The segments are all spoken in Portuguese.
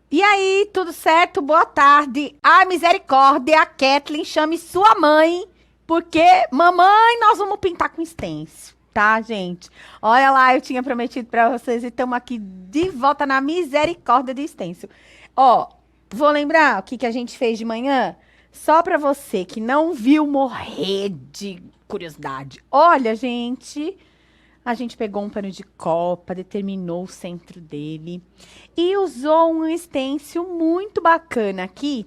E aí, tudo certo? Boa tarde. Ai, misericórdia, Kathleen, chame sua mãe, porque mamãe, nós vamos pintar com stencil, tá, gente? Olha lá, eu tinha prometido pra vocês e estamos aqui de volta na misericórdia de stencil. Ó, vou lembrar o que a gente fez de manhã? Só pra você que não viu morrer de curiosidade. Olha, gente, a gente pegou um pano de copa, determinou o centro dele e usou um stencil muito bacana aqui,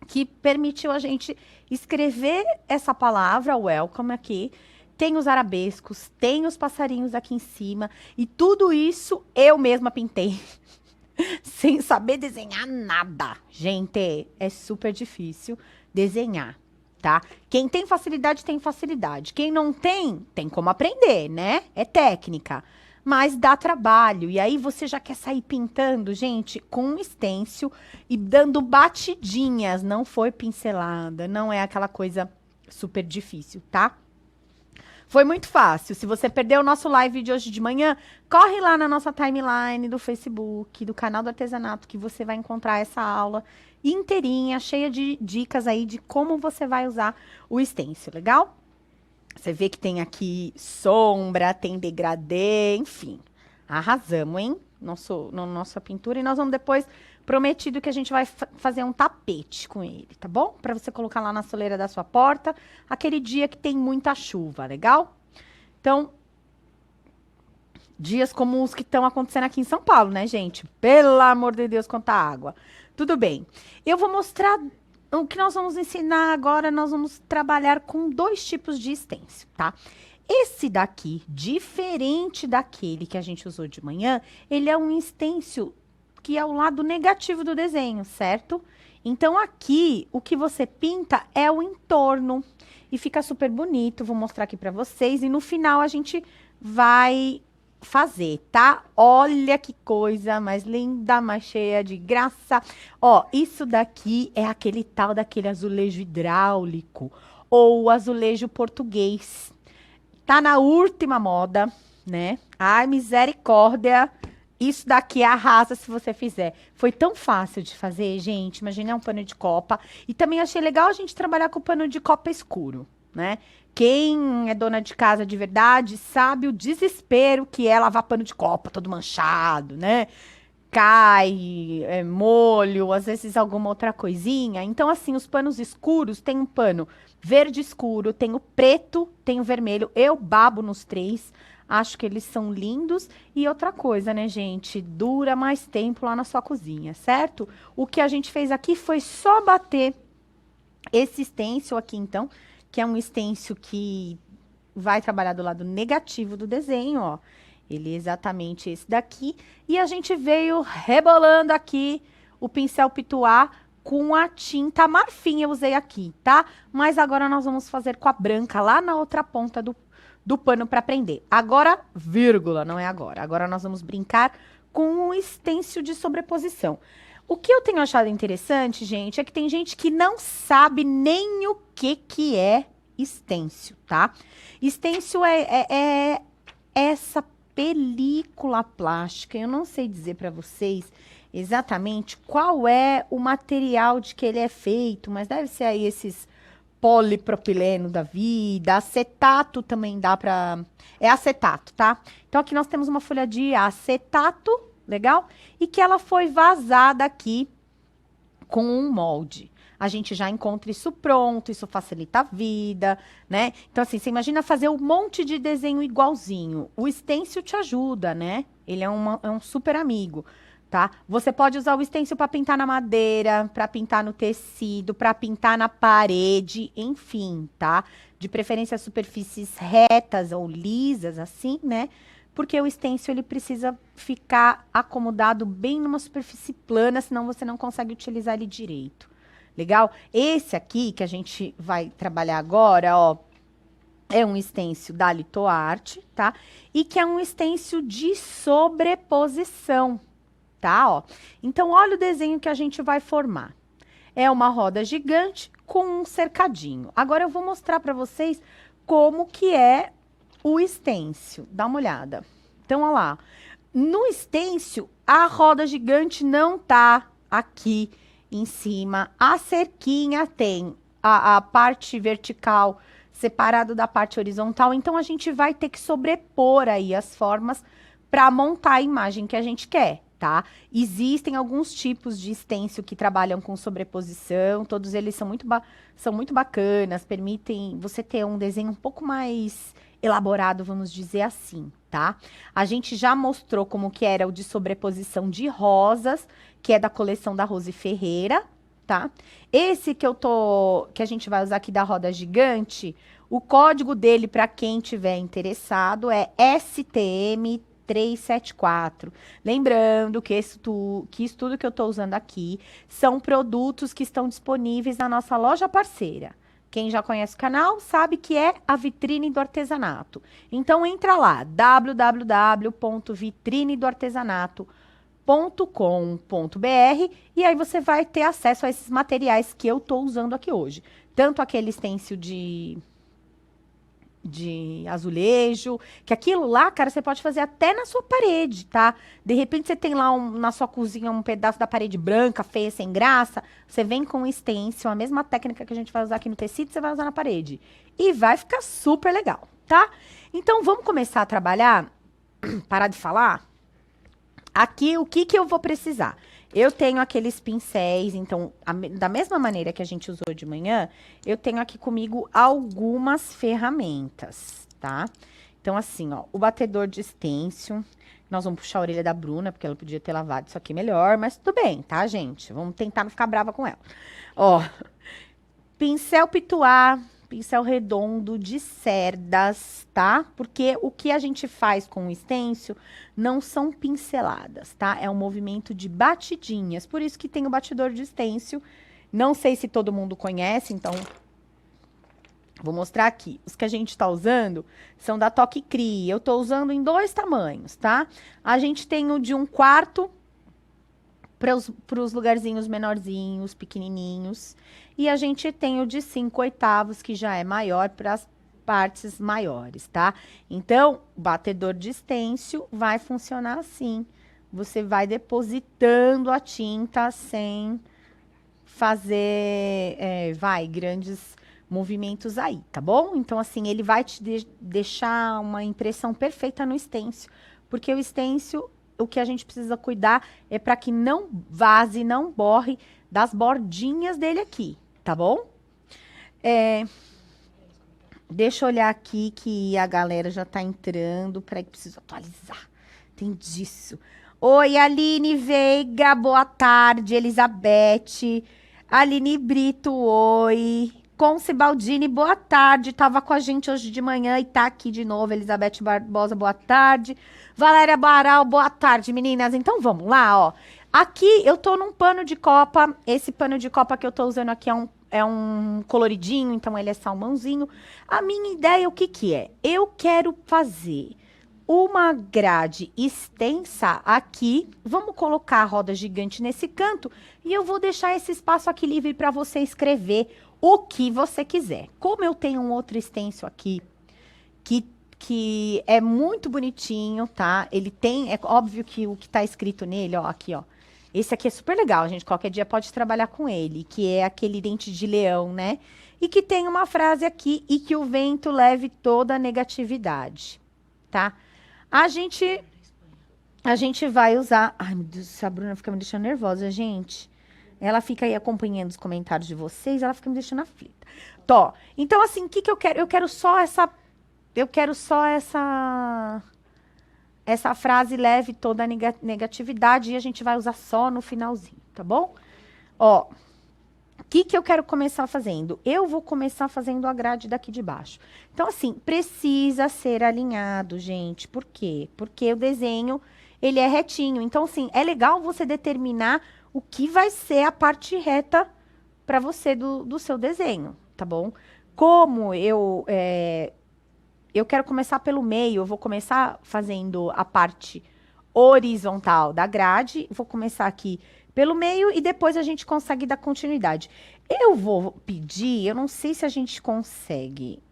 que permitiu a gente escrever essa palavra welcome aqui. Tem os arabescos, tem os passarinhos aqui em cima e tudo isso eu mesma pintei, sem saber desenhar nada. Gente, é super difícil desenhar, tá? Quem tem facilidade, tem facilidade. Quem não tem, tem como aprender, né? É técnica. Mas dá trabalho. E aí você já quer sair pintando, gente, com um stencil e dando batidinhas. Não foi pincelada, não é aquela coisa super difícil, tá? Foi muito fácil. Se você perdeu o nosso live de hoje de manhã, corre lá na nossa timeline do Facebook, do canal do artesanato, que você vai encontrar essa aula inteirinha, cheia de dicas aí de como você vai usar o stencil, legal? Você vê que tem aqui sombra, tem degradê, enfim. Arrasamos, hein? Nossa pintura. E nós vamos depois, prometido que a gente vai fazer um tapete com ele, tá bom? Para você colocar lá na soleira da sua porta, aquele dia que tem muita chuva, legal? Então, dias como os que estão acontecendo aqui em São Paulo, né, gente? Pelo amor de Deus, quanta água. Tudo bem. Eu vou mostrar o que nós vamos ensinar agora. Nós vamos trabalhar com dois tipos de stencil, tá? Esse daqui, diferente daquele que a gente usou de manhã, ele é um stencil que é o lado negativo do desenho, certo? Então, aqui, o que você pinta é o entorno. E fica super bonito. Vou mostrar aqui pra vocês. E no final, a gente vai fazer, tá? Olha que coisa mais linda, mais cheia de graça. Ó, isso daqui é aquele tal daquele azulejo hidráulico ou azulejo português. Tá na última moda, né? Ai, misericórdia. Isso daqui arrasa se você fizer. Foi tão fácil de fazer, gente. Imagina um pano de copa. E também achei legal a gente trabalhar com pano de copa escuro, né? Quem é dona de casa de verdade sabe o desespero que é lavar pano de copa todo manchado, né? Cai, molho, às vezes alguma outra coisinha. Então, assim, os panos escuros, tem um pano verde escuro, tem o preto, tem o vermelho. Eu babo nos três, acho que eles são lindos. E outra coisa, né, gente? Dura mais tempo lá na sua cozinha, certo? O que a gente fez aqui foi só bater esse stencil aqui, então, que é um stencil que vai trabalhar do lado negativo do desenho, ó. Ele é exatamente esse daqui. E a gente veio rebolando aqui o pincel pituá com a tinta marfim, eu usei aqui, tá? Mas agora nós vamos fazer com a branca lá na outra ponta do pano para prender. Agora, vírgula, não é agora. Agora nós vamos brincar com um stencil de sobreposição. O que eu tenho achado interessante, gente, é que tem gente que não sabe nem o que é stencil, tá? Stencil é essa película plástica. Eu não sei dizer para vocês exatamente qual é o material de que ele é feito, mas deve ser aí esses polipropileno da vida, acetato também dá para... É acetato, tá? Então aqui nós temos uma folha de acetato, legal? E que ela foi vazada aqui com um molde. A gente já encontra isso pronto, isso facilita a vida, né? Então, assim, você imagina fazer um monte de desenho igualzinho. O stencil te ajuda, né? Ele é um super amigo, tá? Você pode usar o stencil para pintar na madeira, para pintar no tecido, para pintar na parede, enfim, tá? De preferência superfícies retas ou lisas, assim, né? Porque o stencil ele precisa ficar acomodado bem numa superfície plana, senão você não consegue utilizar ele direito. Legal? Esse aqui que a gente vai trabalhar agora, ó, é um stencil da Litoarte, tá? E que é um stencil de sobreposição, tá? Ó. Então, olha o desenho que a gente vai formar. É uma roda gigante com um cercadinho. Agora eu vou mostrar para vocês como que é o stencil. Dá uma olhada. Então, olha lá. No stencil, a roda gigante não tá aqui em cima. A cerquinha tem a parte vertical separado da parte horizontal. Então, a gente vai ter que sobrepor aí as formas para montar a imagem que a gente quer, tá? Existem alguns tipos de stencil que trabalham com sobreposição. Todos eles são muito bacanas, permitem você ter um desenho um pouco mais elaborado, vamos dizer assim, tá? A gente já mostrou como que era o de sobreposição de rosas, que é da coleção da Rose Ferreira, tá? Esse que a gente vai usar aqui da roda gigante, o código dele para quem tiver interessado é STM 374. Lembrando que isso tudo que eu estou usando aqui são produtos que estão disponíveis na nossa loja parceira. Quem já conhece o canal sabe que é a Vitrine do Artesanato. Então, entra lá, www.vitrinedoartesanato.com.br e aí você vai ter acesso a esses materiais que eu estou usando aqui hoje. Tanto aquele stencil de azulejo, que aquilo lá, cara, você pode fazer até na sua parede, tá? De repente você tem lá na sua cozinha um pedaço da parede branca, feia, sem graça, você vem com o stencil, a mesma técnica que a gente vai usar aqui no tecido, você vai usar na parede. E vai ficar super legal, tá? Então, vamos começar a trabalhar, parar de falar? Aqui, o que eu vou precisar? Eu tenho aqueles pincéis, então, da mesma maneira que a gente usou de manhã, eu tenho aqui comigo algumas ferramentas, tá? Então, assim, ó, o batedor de stencil. Nós vamos puxar a orelha da Bruna, porque ela podia ter lavado isso aqui melhor, mas tudo bem, tá, gente? Vamos tentar não ficar brava com ela. Ó, pincel pituá, pincel redondo de cerdas, tá? Porque o que a gente faz com o stencil não são pinceladas, tá? É um movimento de batidinhas, por isso que tem o batidor de stencil. Não sei se todo mundo conhece, então vou mostrar aqui. Os que a gente tá usando são da Toque Crie. Eu tô usando em 2 tamanhos, tá? A gente tem o de 1/4 para os lugarzinhos menorzinhos, pequenininhos. E a gente tem o de 5/8, que já é maior para as partes maiores, tá? Então, o batedor de stencil vai funcionar assim. Você vai depositando a tinta sem fazer, grandes movimentos aí, tá bom? Então, assim, ele vai te deixar uma impressão perfeita no stencil, porque o stencil, o que a gente precisa cuidar é para que não vaze, não borre das bordinhas dele aqui, tá bom? Deixa eu olhar aqui que a galera já tá entrando. Peraí que preciso atualizar. Tem disso. Oi, Aline Veiga, boa tarde. Elizabeth. Aline Brito, oi. Conce Baldini, boa tarde. Tava com a gente hoje de manhã e tá aqui de novo. Elizabeth Barbosa, boa tarde. Valéria Baral, boa tarde, meninas. Então, vamos lá, ó. Aqui eu tô num pano de copa. Esse pano de copa que eu tô usando aqui é um coloridinho, então ele é salmãozinho. A minha ideia, o que que é? Eu quero fazer uma grade extensa aqui. Vamos colocar a roda gigante nesse canto e eu vou deixar esse espaço aqui livre para você escrever o que você quiser. Como eu tenho um outro stencil aqui que é muito bonitinho, tá? Ele tem, é óbvio que o que tá escrito nele, ó, aqui, ó. Esse aqui é super legal, gente. Qualquer dia pode trabalhar com ele, que é aquele dente de leão, né? E que tem uma frase aqui, e que o vento leve toda a negatividade, tá? A gente vai usar... Ai, meu Deus, a Bruna fica me deixando nervosa, gente. Ela fica aí acompanhando os comentários de vocês, ela fica me deixando aflita. Tó, então assim, o que que eu quero? Eu quero só essa frase leve toda a negatividade e a gente vai usar só no finalzinho, tá bom? Ó, o que que eu quero começar fazendo? Eu vou começar fazendo a grade daqui de baixo. Então, assim, precisa ser alinhado, gente. Por quê? Porque o desenho, ele é retinho. Então, assim, é legal você determinar o que vai ser a parte reta para você do seu desenho, tá bom? Como eu quero começar pelo meio, eu vou começar fazendo a parte horizontal da grade, vou começar aqui pelo meio e depois a gente consegue dar continuidade. Eu vou pedir, eu não sei se a gente consegue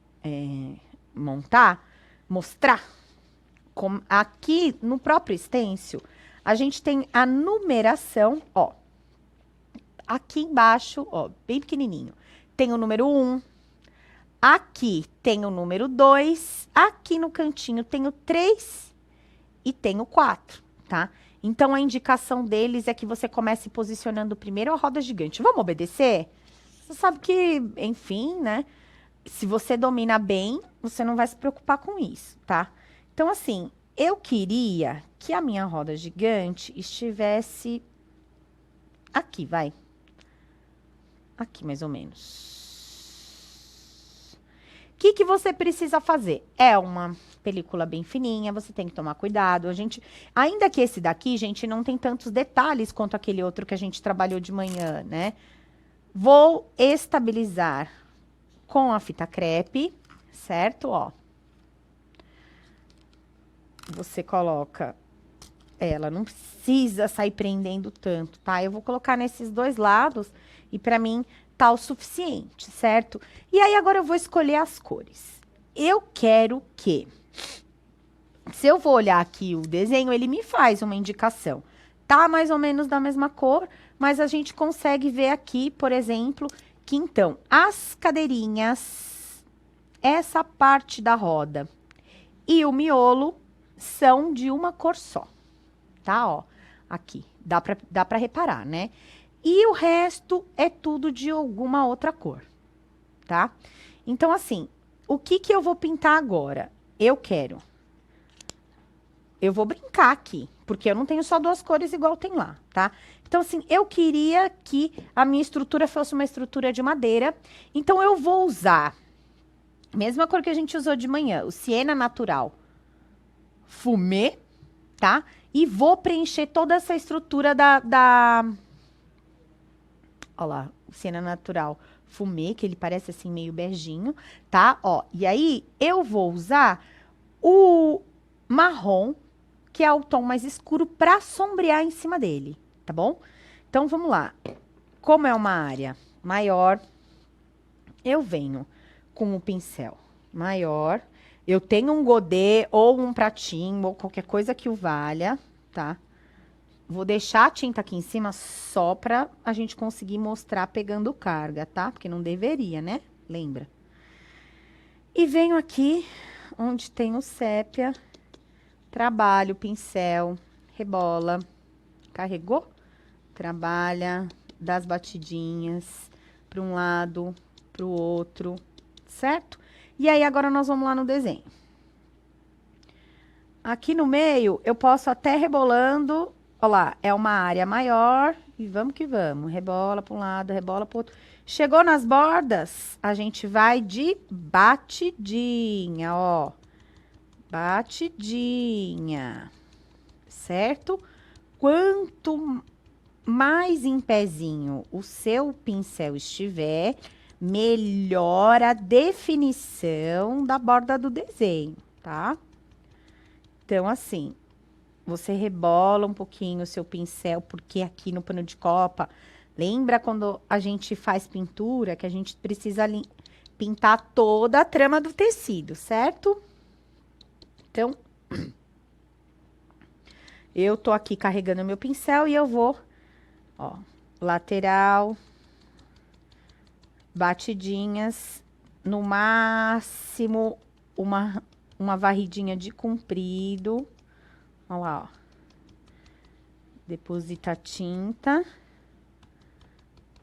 mostrar Aqui no próprio stencil, a gente tem a numeração, ó. Aqui embaixo, ó, bem pequenininho, tem o número 1. Aqui tem o número 2. Aqui no cantinho tem o 3 e tem o 4, tá? Então, a indicação deles é que você comece posicionando primeiro a roda gigante. Vamos obedecer? Você sabe que, enfim, né? Se você domina bem, você não vai se preocupar com isso, tá? Então, assim, eu queria que a minha roda gigante estivesse aqui, vai. Aqui, mais ou menos. O que você precisa fazer? É uma película bem fininha, você tem que tomar cuidado. Ainda que esse daqui, gente, não tem tantos detalhes quanto aquele outro que a gente trabalhou de manhã, né? Vou estabilizar com a fita crepe, certo? Ó. Você coloca... Ela não precisa sair prendendo tanto, tá? Eu vou colocar nesses dois lados e pra mim tá o suficiente, certo? E aí agora eu vou escolher as cores. Eu quero que... Se eu vou olhar aqui o desenho, ele me faz uma indicação. Tá mais ou menos da mesma cor, mas a gente consegue ver aqui, por exemplo, que então, as cadeirinhas, essa parte da roda e o miolo são de uma cor só, tá? Ó, aqui, dá pra reparar, né? E o resto é tudo de alguma outra cor, tá? Então, assim, o que eu vou pintar agora? Eu vou brincar aqui, porque eu não tenho só duas cores igual tem lá, tá? Então, assim, eu queria que a minha estrutura fosse uma estrutura de madeira. Então, eu vou usar a mesma cor que a gente usou de manhã, o Siena Natural Fumê, tá? E vou preencher toda essa estrutura Ó lá, o Siena Natural Fumê, que ele parece assim meio beijinho, tá? Ó, e aí eu vou usar o marrom, que é o tom mais escuro, pra sombrear em cima dele, tá bom? Então, vamos lá. Como é uma área maior, eu venho com o pincel maior. Eu tenho um godê ou um pratinho ou qualquer coisa que o valha, tá? Vou deixar a tinta aqui em cima só pra a gente conseguir mostrar pegando carga, tá? Porque não deveria, né? Lembra? E venho aqui onde tem o sépia, trabalho o pincel, rebola, carregou, trabalha, dá as batidinhas para um lado, para o outro, certo? E aí, agora nós vamos lá no desenho. Aqui no meio, eu posso até rebolando, ó lá, é uma área maior, e vamos que vamos, rebola para um lado, rebola para o outro. Chegou nas bordas, a gente vai de batidinha, ó. Batidinha, certo? Quanto mais em pezinho o seu pincel estiver, melhor a definição da borda do desenho, tá? Então, assim, você rebola um pouquinho o seu pincel, porque aqui no pano de copa, lembra quando a gente faz pintura, que a gente precisa pintar toda a trama do tecido, certo? Então, eu tô aqui carregando meu pincel e eu vou, ó, lateral, batidinhas, no máximo uma varridinha de comprido, ó lá, ó. Deposita a tinta,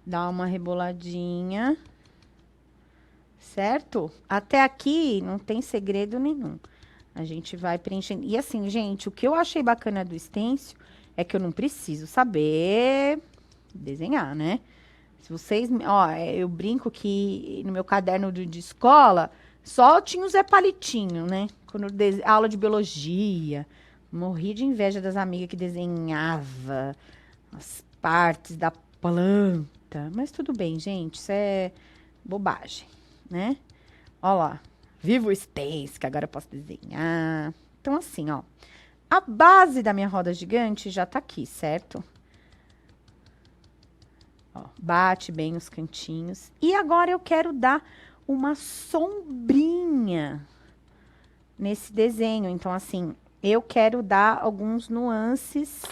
dá uma reboladinha, certo? Até aqui não tem segredo nenhum. A gente vai preenchendo. E assim, gente, o que eu achei bacana do stencil é que eu não preciso saber desenhar, né? Se vocês... Ó, eu brinco que no meu caderno de escola só tinha o Zé Palitinho, né? Quando aula de biologia, morri de inveja das amigas que desenhava as partes da planta. Mas tudo bem, gente, isso é bobagem, né? Ó lá. Viva o stencil, que agora eu posso desenhar. Então, assim, ó. A base da minha roda gigante já tá aqui, certo? Ó, bate bem os cantinhos. E agora eu quero dar uma sombrinha nesse desenho. Então, assim, eu quero dar alguns nuances.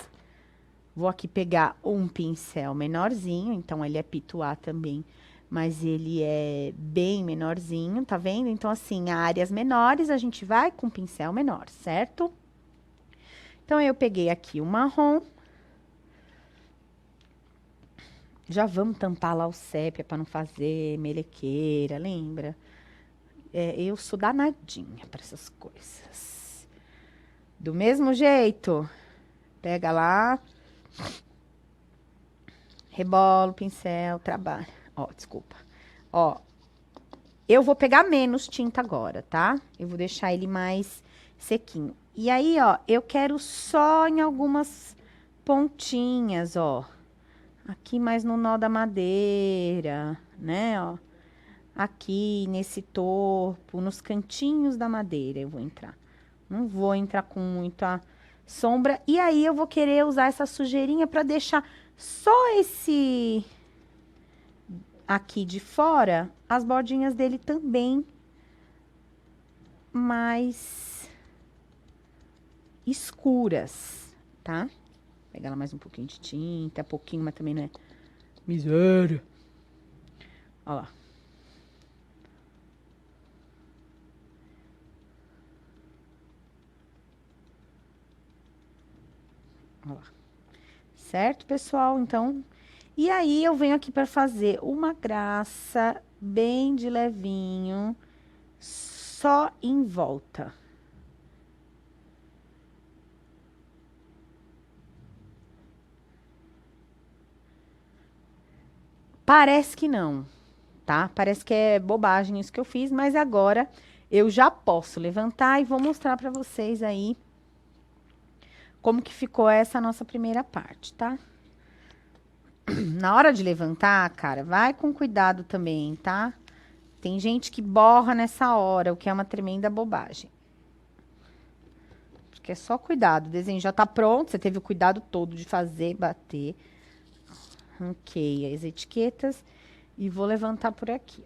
Vou aqui pegar um pincel menorzinho, então ele é pituá também, mas ele é bem menorzinho, tá vendo? Então, assim, áreas menores a gente vai com pincel menor, certo? Então, eu peguei aqui o marrom. Já vamos tampar lá o sépia para não fazer melequeira, lembra? Eu sou danadinha para essas coisas. Do mesmo jeito, pega lá, rebola o pincel, trabalha. Ó, desculpa. Ó, eu vou pegar menos tinta agora, tá? Eu vou deixar ele mais sequinho. E aí, ó, eu quero só em algumas pontinhas, ó. Aqui mais no nó da madeira, né, ó. Aqui nesse topo, nos cantinhos da madeira eu vou entrar. Não vou entrar com muita sombra. E aí eu vou querer usar essa sujeirinha para deixar só esse aqui de fora, as bordinhas dele também mais escuras, tá? Pegar lá mais um pouquinho de tinta, pouquinho, mas também não é miséria. Ó lá. Ó lá. Certo, pessoal? Então, e aí eu venho aqui para fazer uma graça bem de levinho, só em volta. Parece que não, tá? Parece que é bobagem isso que eu fiz, mas agora eu já posso levantar e vou mostrar para vocês aí como que ficou essa nossa primeira parte, tá? Na hora de levantar, cara, vai com cuidado também, tá? Tem gente que borra nessa hora, o que é uma tremenda bobagem. Porque é só cuidado, o desenho já tá pronto, você teve o cuidado todo de fazer, bater. Arranquei as etiquetas e vou levantar por aqui,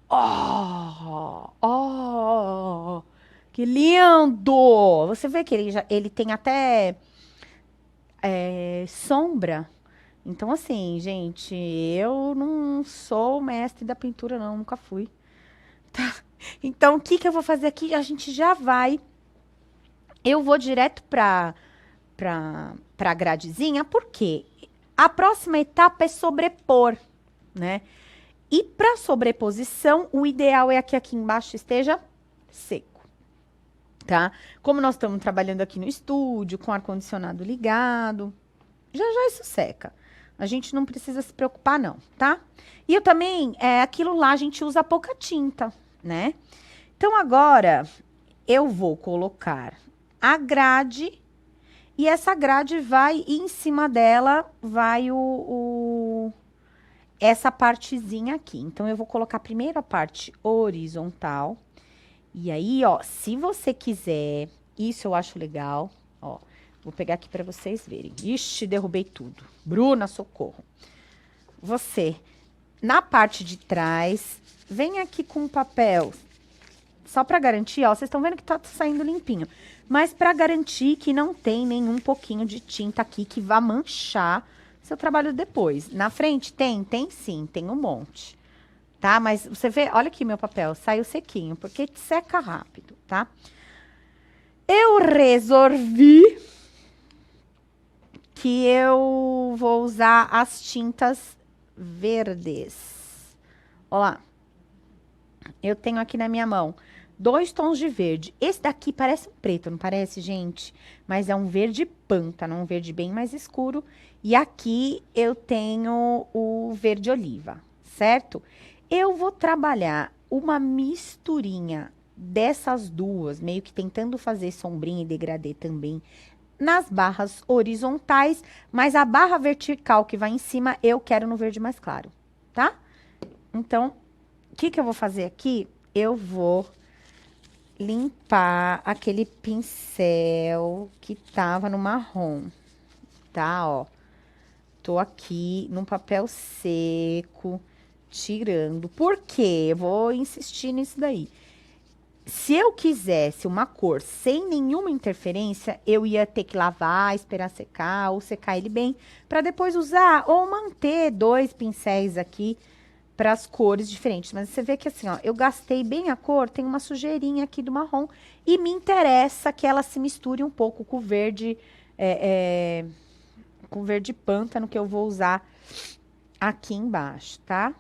ó. Oh, que lindo! Você vê que ele tem até sombra. Então, assim, gente, eu não sou mestre da pintura, não, nunca fui. Tá? Então, o que que eu vou fazer aqui? A gente já vai. Eu vou direto pra gradezinha, por quê? A próxima etapa é sobrepor, né? E para sobreposição, o ideal é que aqui embaixo esteja seco, tá? Como nós estamos trabalhando aqui no estúdio, com ar-condicionado ligado, já já isso seca. A gente não precisa se preocupar, não, tá? E eu também, aquilo lá a gente usa pouca tinta, né? Então, agora, eu vou colocar a grade e essa grade vai, e em cima dela, vai essa partezinha aqui. Então, eu vou colocar primeiro a parte horizontal. E aí, ó, se você quiser, isso eu acho legal, ó. Vou pegar aqui pra vocês verem. Ixi, derrubei tudo. Bruna, socorro. Você, na parte de trás, vem aqui com o papel, só pra garantir, ó, vocês estão vendo que tá saindo limpinho. Mas pra garantir que não tem nenhum pouquinho de tinta aqui que vá manchar seu trabalho depois. Na frente tem? Tem sim, tem um monte. Tá? Mas você vê, olha aqui meu papel, saiu sequinho, porque seca rápido, tá? Eu resolvi que eu vou usar as tintas verdes. Ó lá. Eu tenho aqui na minha mão 2 tons de verde. Esse daqui parece um preto, não parece, gente? Mas é um verde pântano, um verde bem mais escuro. E aqui eu tenho o verde oliva, certo? Eu vou trabalhar uma misturinha dessas duas, meio que tentando fazer sombrinha e degradê também nas barras horizontais, mas a barra vertical que vai em cima eu quero no verde mais claro, tá? Então, o que que eu vou fazer aqui? Eu vou limpar aquele pincel que tava no marrom, tá? Ó, tô aqui num papel seco, tirando. Por quê? Eu vou insistir nisso daí. Se eu quisesse uma cor sem nenhuma interferência, eu ia ter que lavar, esperar secar ou secar ele bem, para depois usar ou manter 2 pincéis aqui para as cores diferentes. Mas você vê que assim, ó, eu gastei bem a cor, tem uma sujeirinha aqui do marrom e me interessa que ela se misture um pouco com o verde, com o verde pântano que eu vou usar aqui embaixo, tá?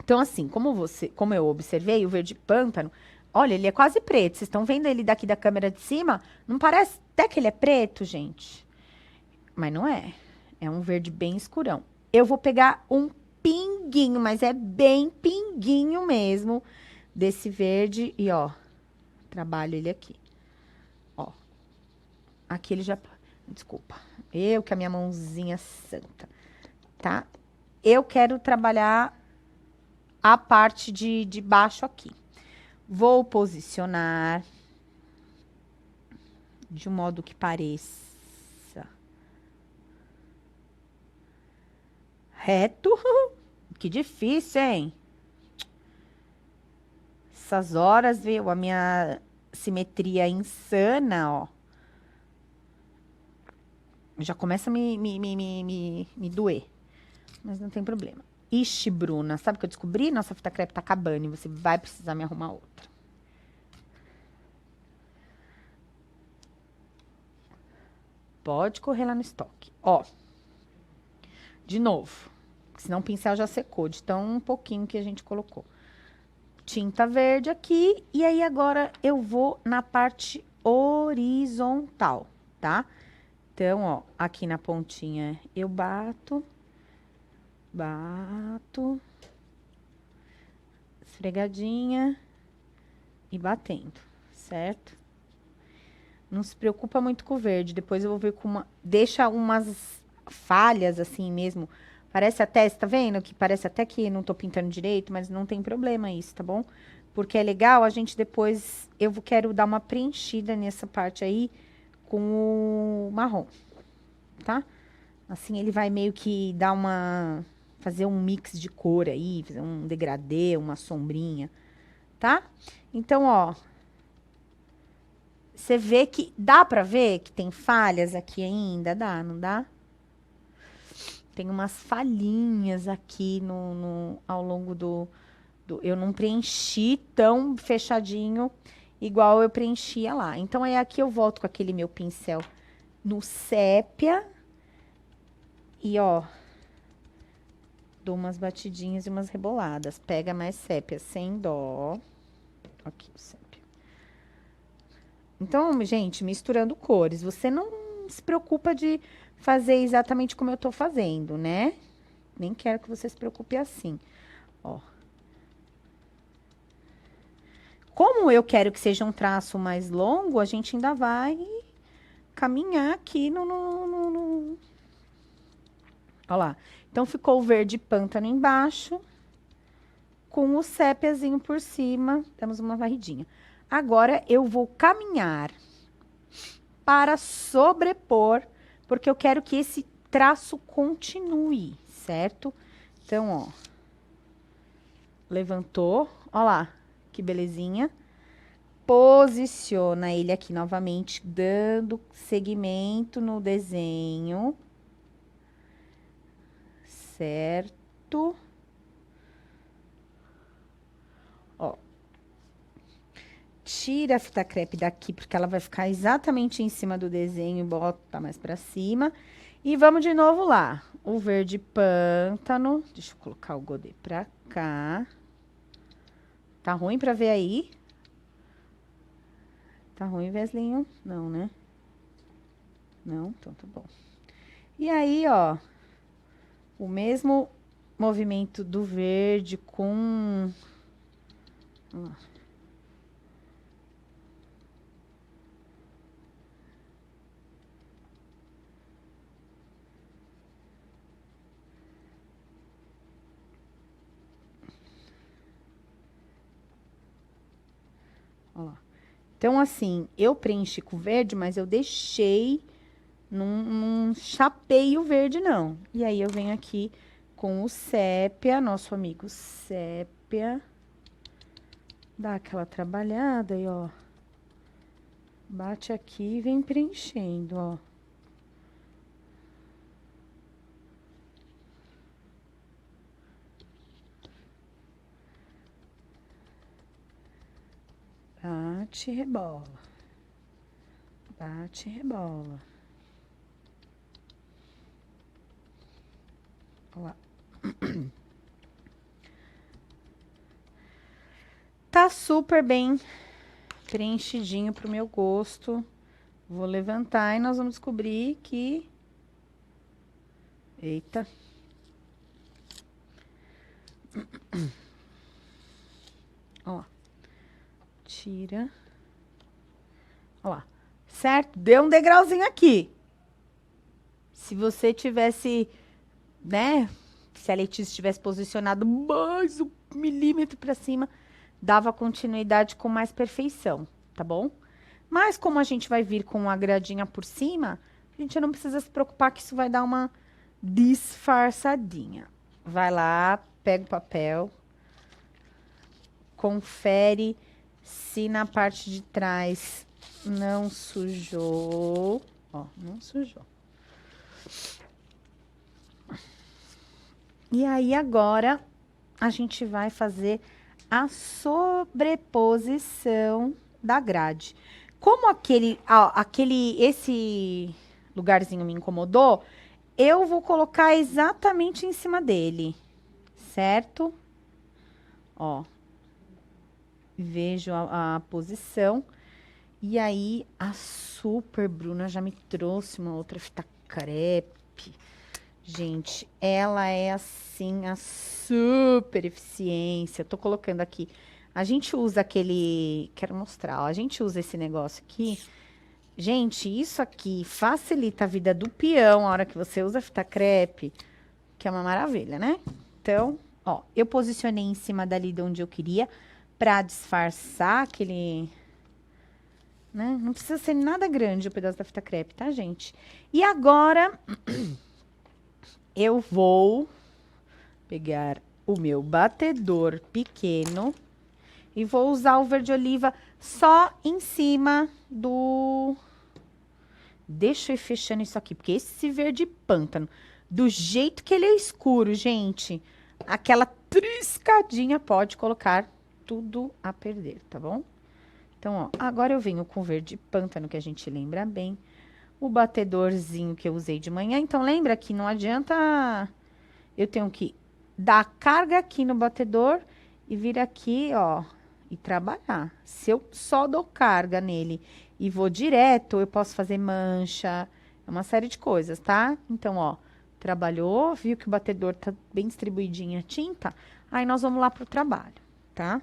Então, assim, como eu observei, o verde pântano, olha, ele é quase preto. Vocês estão vendo ele daqui da câmera de cima? Não parece até que ele é preto, gente? Mas não é. É um verde bem escurão. Eu vou pegar um pinguinho, mas é bem pinguinho mesmo, desse verde. E, ó, trabalho ele aqui. Ó, aqui ele já... Desculpa. Eu que a minha mãozinha santa, tá? Eu quero trabalhar a parte de baixo aqui. Vou posicionar de um modo que pareça reto. Que difícil, hein? Essas horas, viu? A minha simetria insana, ó. Já começa a me doer. Mas não tem problema. Ixi, Bruna, sabe o que eu descobri? Nossa fita crepe tá acabando e você vai precisar me arrumar outra. Pode correr lá no estoque. Ó, de novo, senão o pincel já secou de tão pouquinho que a gente colocou. Tinta verde aqui, e aí agora eu vou na parte horizontal, tá? Então, ó, aqui na pontinha eu bato, esfregadinha e batendo, certo? Não se preocupa muito com o verde, depois eu vou ver com uma... Deixa umas falhas assim mesmo, parece até, você tá vendo? Que parece até que não tô pintando direito, mas não tem problema isso, tá bom? Porque é legal, a gente depois, quero dar uma preenchida nessa parte aí com o marrom, tá? Assim ele vai meio que dar fazer um mix de cor aí, fazer um degradê, uma sombrinha, tá? Então, ó, você vê que, dá pra ver que tem falhas aqui ainda? Dá, não dá? Tem umas falhinhas aqui ao longo eu não preenchi tão fechadinho igual eu preenchia lá. Então, aí aqui eu volto com aquele meu pincel no sépia e, ó, dou umas batidinhas e umas reboladas. Pega mais sépia sem dó. Aqui o sépia. Então, gente, misturando cores. Você não se preocupa de fazer exatamente como eu tô fazendo, né? Nem quero que você se preocupe assim. Ó. Como eu quero que seja um traço mais longo, a gente ainda vai caminhar aqui Ó lá. Então, ficou o verde pântano embaixo, com o sépiazinho por cima. Damos uma varridinha. Agora, eu vou caminhar para sobrepor, porque eu quero que esse traço continue, certo? Então, ó. Levantou. Ó lá, que belezinha. Posiciona ele aqui novamente, dando segmento no desenho. Certo? Ó. Tira a fita crepe daqui, porque ela vai ficar exatamente em cima do desenho, bota mais pra cima. E vamos de novo lá. O verde pântano. Deixa eu colocar o godê pra cá. Tá ruim pra ver aí? Tá ruim, Veslinho? Não, né? Não? Então tá bom. E aí, ó, o mesmo movimento do verde com... Vamos lá. Ó lá. Então, assim, eu preenchi com verde, mas eu deixei, não chapei o verde, não. E aí, eu venho aqui com o sépia, nosso amigo sépia. Dá aquela trabalhada e, ó. Bate aqui e vem preenchendo, ó. Bate e rebola. Bate e rebola. Ó lá. Tá super bem preenchidinho pro meu gosto. Vou levantar e nós vamos descobrir que... Eita. Ó. Tira. Ó lá. Certo? Deu um degrauzinho aqui. Se você tivesse, né? Se a Letícia tivesse posicionado mais 1 milímetro pra cima, dava continuidade com mais perfeição, tá bom? Mas como a gente vai vir com a gradinha por cima, a gente não precisa se preocupar que isso vai dar uma disfarçadinha. Vai lá, pega o papel, confere se na parte de trás não sujou. Ó, não sujou. E aí, agora, a gente vai fazer a sobreposição da grade. Como esse lugarzinho me incomodou, eu vou colocar exatamente em cima dele, certo? Ó, vejo a posição. E aí, a Super Bruna já me trouxe uma outra fita crepe. Gente, ela é assim, a super eficiência. Tô colocando aqui. A gente usa aquele... Quero mostrar, ó. A gente usa esse negócio aqui. Gente, isso aqui facilita a vida do peão a hora que você usa fita crepe, que é uma maravilha, né? Então, ó, eu posicionei em cima dali de onde eu queria pra disfarçar aquele... Né? Não precisa ser nada grande o pedaço da fita crepe, tá, gente? E agora... eu vou pegar o meu batedor pequeno e vou usar o verde oliva só em cima do... Deixa eu ir fechando isso aqui, porque esse verde pântano, do jeito que ele é escuro, gente, aquela triscadinha pode colocar tudo a perder, tá bom? Então, ó, agora eu venho com o verde pântano, que a gente lembra bem. O batedorzinho que eu usei de manhã. Então, lembra que não adianta... Eu tenho que dar carga aqui no batedor e vir aqui, ó, e trabalhar. Se eu só dou carga nele e vou direto, eu posso fazer mancha, é uma série de coisas, tá? Então, ó, trabalhou, viu que o batedor tá bem distribuidinha a tinta, aí nós vamos lá pro trabalho, tá?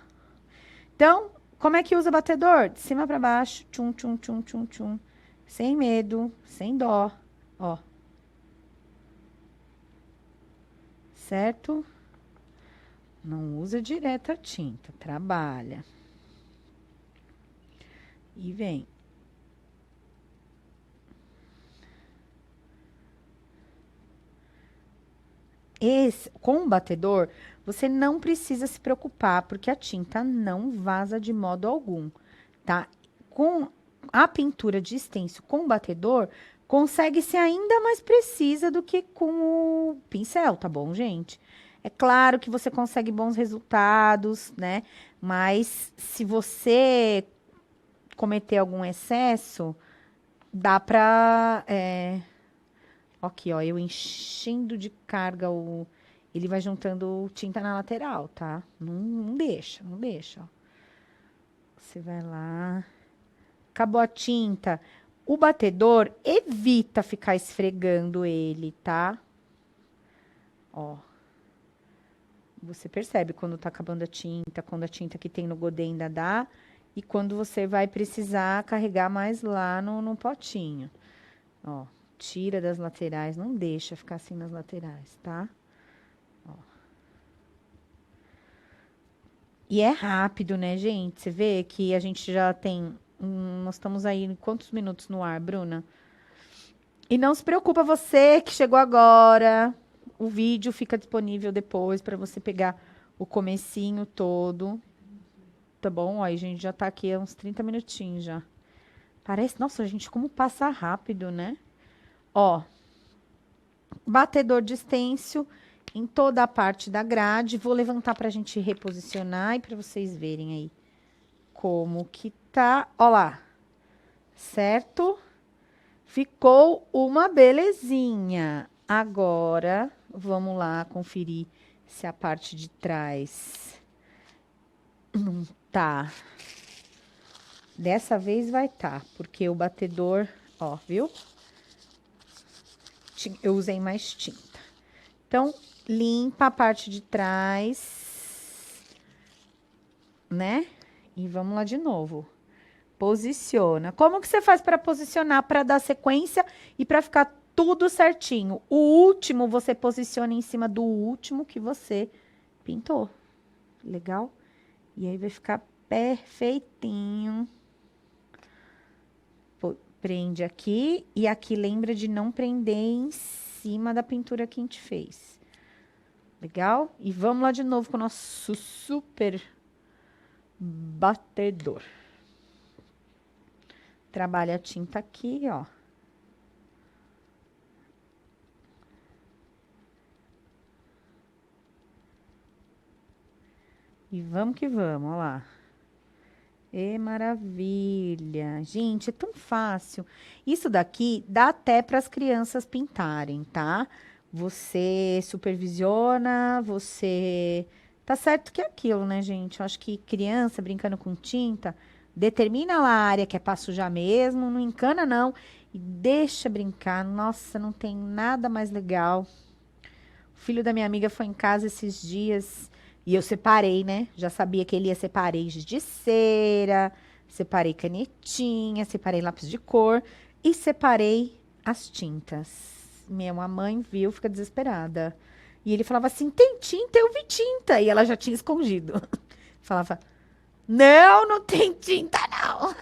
Então, como é que usa o batedor? De cima pra baixo, tchum, tchum, tchum, tchum, tchum. Sem medo, sem dó, ó. Certo? Não usa direto a tinta, trabalha. E vem. Com o batedor, você não precisa se preocupar, porque a tinta não vaza de modo algum, tá? Com a pintura de stencil com o batedor, consegue ser ainda mais precisa do que com o pincel, tá bom, gente? É claro que você consegue bons resultados, né? Mas se você cometer algum excesso, dá pra... Aqui, ó, eu enchendo de carga ele vai juntando tinta na lateral, tá? Não deixa, não deixa, ó. Você vai lá... Acabou a tinta. O batedor evita ficar esfregando ele, tá? Ó. Você percebe quando tá acabando a tinta, quando a tinta que tem no godê ainda dá, e quando você vai precisar carregar mais lá no potinho. Ó, tira das laterais, não deixa ficar assim nas laterais, tá? Ó. E é rápido, né, gente? Você vê que a gente já tem... nós estamos aí em quantos minutos no ar, Bruna? E não se preocupa você que chegou agora. O vídeo fica disponível depois para você pegar o comecinho todo. Tá bom? Aí a gente já tá aqui há uns 30 minutinhos já. Parece, nossa, gente, como passa rápido, né? Ó, batedor de estêncil em toda a parte da grade. Vou levantar pra gente reposicionar e pra vocês verem aí como que tá. Ó lá, certo? Ficou uma belezinha. Agora, vamos lá conferir se a parte de trás não tá. Dessa vez vai tá, porque o batedor, ó, viu? Eu usei mais tinta. Então, limpa a parte de trás, né? E vamos lá de novo. Posiciona. Como que você faz para posicionar, para dar sequência e para ficar tudo certinho? O último você posiciona em cima do último que você pintou. Legal? E aí vai ficar perfeitinho. Prende aqui e aqui lembra de não prender em cima da pintura que a gente fez. Legal? E vamos lá de novo com o nosso super batedor. Trabalha a tinta aqui, ó. E vamos que vamos, ó lá. E maravilha. Gente, é tão fácil. Isso daqui dá até para as crianças pintarem, tá? Você supervisiona, você... Tá certo que é aquilo, né, gente? Eu acho que criança brincando com tinta, determina lá a área que é pra sujar mesmo, não encana não, e deixa brincar. Nossa, não tem nada mais legal. O filho da minha amiga foi em casa esses dias e eu separei, né? Já sabia que ele ia separei giz de cera, separei canetinha, separei lápis de cor e separei as tintas. Minha mãe viu, fica desesperada. E ele falava assim: tem tinta? Eu vi tinta. E ela já tinha escondido. Falava: não, não tem tinta, não.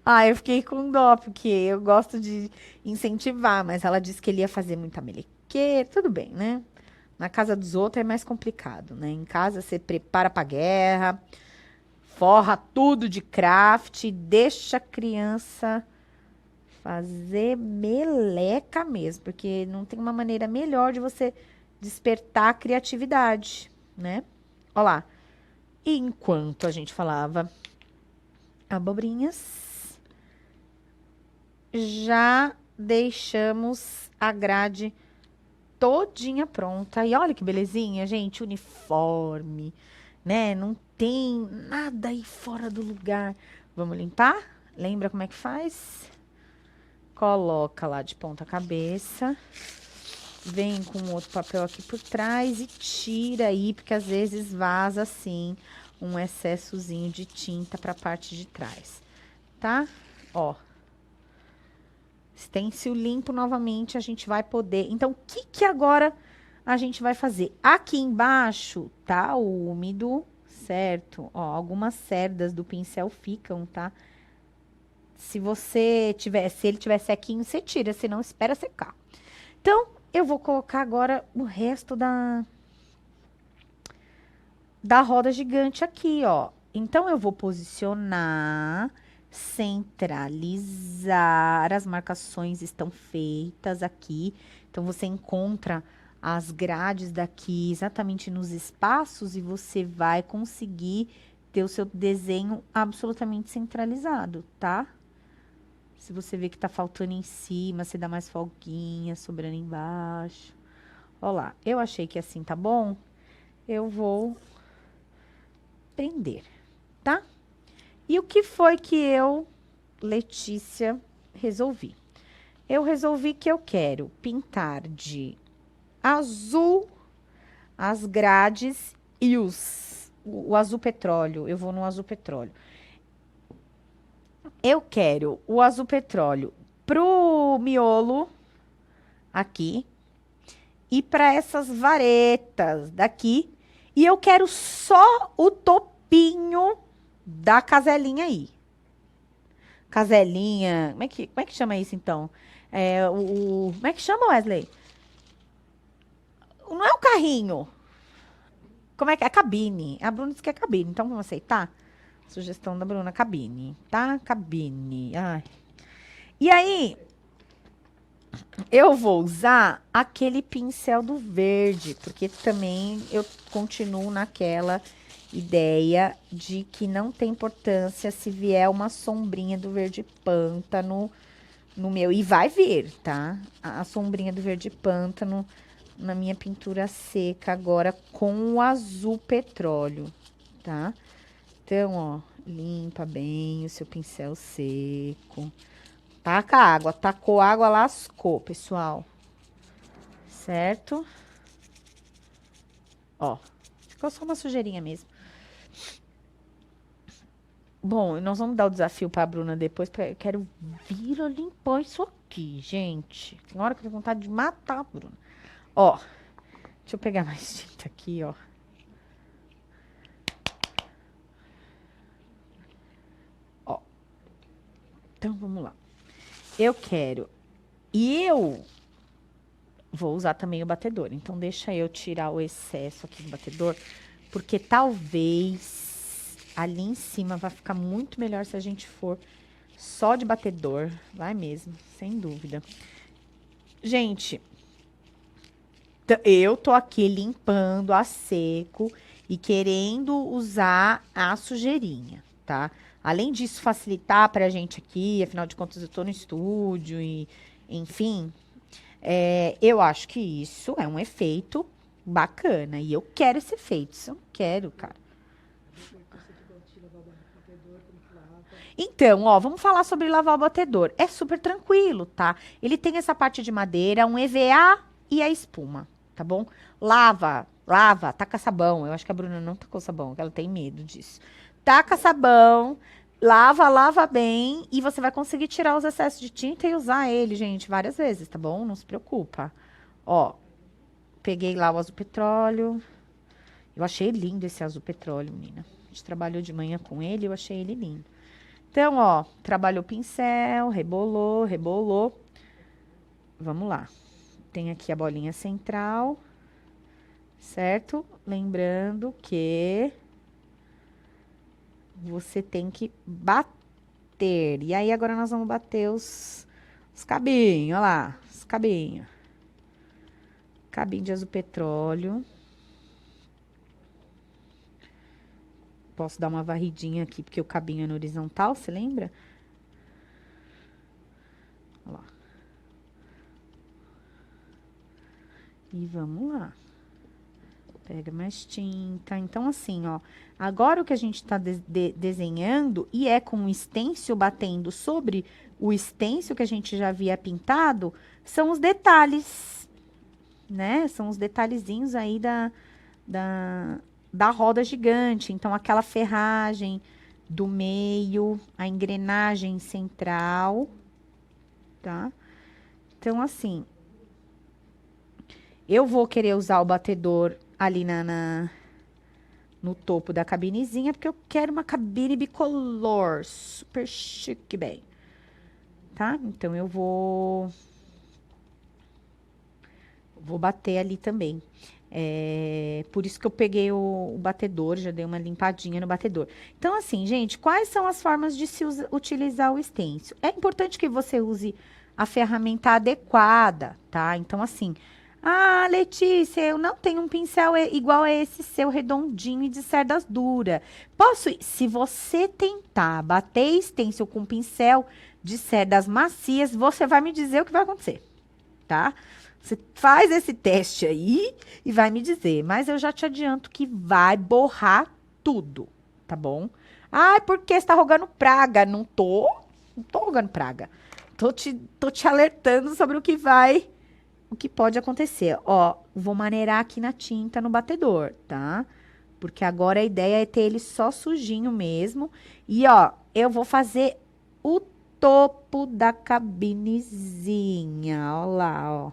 Ah, eu fiquei com dó, porque eu gosto de incentivar, mas ela disse que ele ia fazer muita melequeira, tudo bem, né? Na casa dos outros é mais complicado, né? Em casa você prepara pra guerra, forra tudo de craft, deixa a criança fazer meleca mesmo, porque não tem uma maneira melhor de você despertar a criatividade, né? Ó lá. Enquanto a gente falava abobrinhas, já deixamos a grade todinha pronta. E olha que belezinha, gente, uniforme, né? Não tem nada aí fora do lugar. Vamos limpar? Lembra como é que faz? Coloca lá de ponta cabeça. Vem com outro papel aqui por trás e tira aí, porque às vezes vaza assim um excessozinho de tinta para a parte de trás, tá? Ó. Stencil limpo novamente, a gente vai poder... Então, o que que agora a gente vai fazer? Aqui embaixo tá úmido, certo? Ó, algumas cerdas do pincel ficam, tá? Se ele tiver sequinho, você tira, senão espera secar. Então, eu vou colocar agora o resto da roda gigante aqui, ó. Então, eu vou posicionar, centralizar, as marcações estão feitas aqui. Então, você encontra as grades daqui exatamente nos espaços e você vai conseguir ter o seu desenho absolutamente centralizado, tá? Se você vê que tá faltando em cima, você dá mais folguinha, sobrando embaixo. Ó lá, eu achei que assim tá bom, eu vou prender, tá? E o que foi que eu, Letícia, resolvi? Eu resolvi que eu quero pintar de azul as grades e o azul petróleo. Eu vou no azul petróleo. Eu quero o azul petróleo pro miolo aqui e para essas varetas daqui. E eu quero só o topinho da caselinha aí. Caselinha, como é que chama isso então? Como é que chama, Wesley? Não é o carrinho. Como é que é? Cabine. A Bruna disse que é cabine, então vamos aceitar? Sugestão da Bruna, cabine, tá? Cabine. Ai. E aí, eu vou usar aquele pincel do verde, porque também eu continuo naquela ideia de que não tem importância se vier uma sombrinha do verde pântano no meu. E vai vir, tá? A sombrinha do verde pântano na minha pintura seca agora com o azul petróleo, tá? Então, ó, limpa bem o seu pincel seco. Taca água, tacou água, lascou, pessoal. Certo? Ó, ficou só uma sujeirinha mesmo. Bom, nós vamos dar o desafio pra Bruna depois, porque eu quero vir a limpar isso aqui, gente. Tem hora que eu tenho vontade de matar a Bruna. Ó, deixa eu pegar mais tinta aqui, ó. Ó. Então, vamos lá. Eu quero. E eu vou usar também o batedor. Então, deixa eu tirar o excesso aqui do batedor, porque talvez ali em cima vai ficar muito melhor se a gente for só de batedor. Vai mesmo, sem dúvida. Gente, eu tô aqui limpando a seco e querendo usar a sujeirinha, tá? Além disso, facilitar pra gente aqui, afinal de contas eu tô no estúdio e, enfim, eu acho que isso é um efeito bacana e eu quero esse efeito, isso eu quero, cara. Então, ó, vamos falar sobre lavar o batedor. É super tranquilo, tá? Ele tem essa parte de madeira, um EVA e a espuma, tá bom? Lava, taca sabão. Eu acho que a Bruna não tacou sabão, que ela tem medo disso. Taca sabão, lava bem e você vai conseguir tirar os excessos de tinta e usar ele, gente, várias vezes, tá bom? Não se preocupa. Ó, peguei lá o azul petróleo. Eu achei lindo esse azul petróleo, menina. A gente trabalhou de manhã com ele, eu achei ele lindo. Então, ó, trabalhou o pincel, rebolou, rebolou. Vamos lá. Tem aqui a bolinha central, certo? Lembrando que você tem que bater. E aí, agora nós vamos bater os cabinhos, olha lá, os cabinhos. Cabinho de azul petróleo. Posso dar uma varridinha aqui, porque o cabinho é no horizontal, você lembra? Olha lá. E vamos lá. Pega mais tinta. Então, assim, ó. Agora o que a gente tá desenhando, e é com o stencil batendo sobre o stencil que a gente já havia pintado, são os detalhes, né? São os detalhezinhos aí da, da roda gigante. Então, aquela ferragem do meio, a engrenagem central, tá? Então, assim, eu vou querer usar o batedor ali no topo da cabinezinha, porque eu quero uma cabine bicolor, super chique, bem, tá? Então, eu vou bater ali também. Por isso que eu peguei o batedor, já dei uma limpadinha no batedor. Então, assim, gente, quais são as formas de se utilizar o stencil? É importante que você use a ferramenta adequada, tá? Então, assim, ah, Letícia, eu não tenho um pincel igual a esse seu redondinho e de cerdas duras. Se você tentar bater stencil com pincel de cerdas macias, você vai me dizer o que vai acontecer, tá? Você faz esse teste aí e vai me dizer. Mas eu já te adianto que vai borrar tudo, tá bom? Ai, porque você tá rogando praga? Não tô rogando praga. Tô te alertando sobre o que pode acontecer. Ó, vou maneirar aqui na tinta no batedor, tá? Porque agora a ideia é ter ele só sujinho mesmo. E, ó, eu vou fazer o topo da cabinezinha. Ó lá, ó.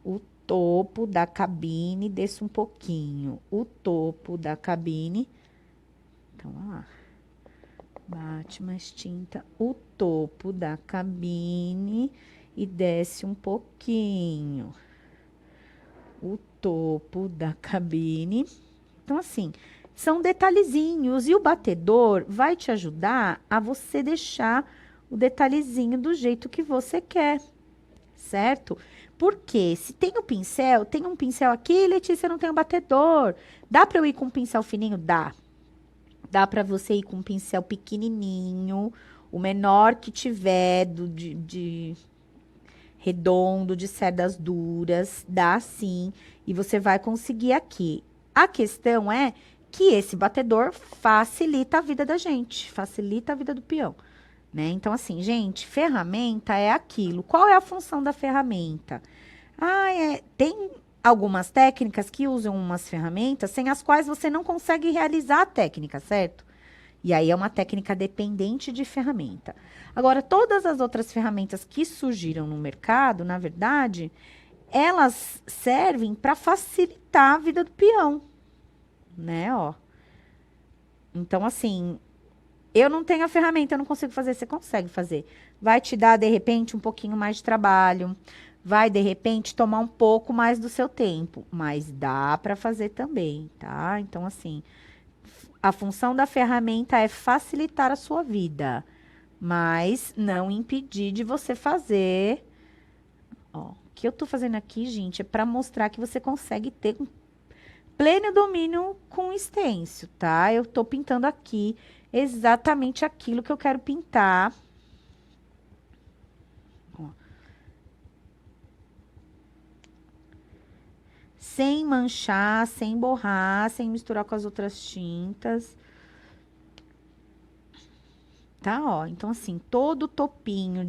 O topo da cabine, desça um pouquinho. O topo da cabine. Então, olha lá. Bate mais tinta. O topo da cabine e desce um pouquinho. O topo da cabine. Então, assim, são detalhezinhos. E o batedor vai te ajudar a você deixar o detalhezinho do jeito que você quer, certo? Porque se tem um pincel aqui, Letícia, não tem um batedor. Dá para eu ir com um pincel fininho? Dá. Dá para você ir com um pincel pequenininho, o menor que tiver, de redondo, de cerdas duras, dá sim. E você vai conseguir aqui. A questão é que esse batedor facilita a vida da gente, facilita a vida do peão, né? Então, assim, gente, ferramenta é aquilo. Qual é a função da ferramenta? Tem algumas técnicas que usam umas ferramentas sem as quais você não consegue realizar a técnica, certo? E aí é uma técnica dependente de ferramenta. Agora, todas as outras ferramentas que surgiram no mercado, na verdade, elas servem para facilitar a vida do peão, né? Ó. Então, assim, eu não tenho a ferramenta, eu não consigo fazer, você consegue fazer. Vai te dar, de repente, um pouquinho mais de trabalho, vai, de repente, tomar um pouco mais do seu tempo, mas dá para fazer também, tá? Então, assim, a função da ferramenta é facilitar a sua vida, mas não impedir de você fazer. Ó, o que eu tô fazendo aqui, gente, é para mostrar que você consegue ter um pleno domínio com o stencil, tá? Eu tô pintando aqui exatamente aquilo que eu quero pintar. Ó. Sem manchar, sem borrar, sem misturar com as outras tintas. Tá, ó. Então, assim, todo o topinho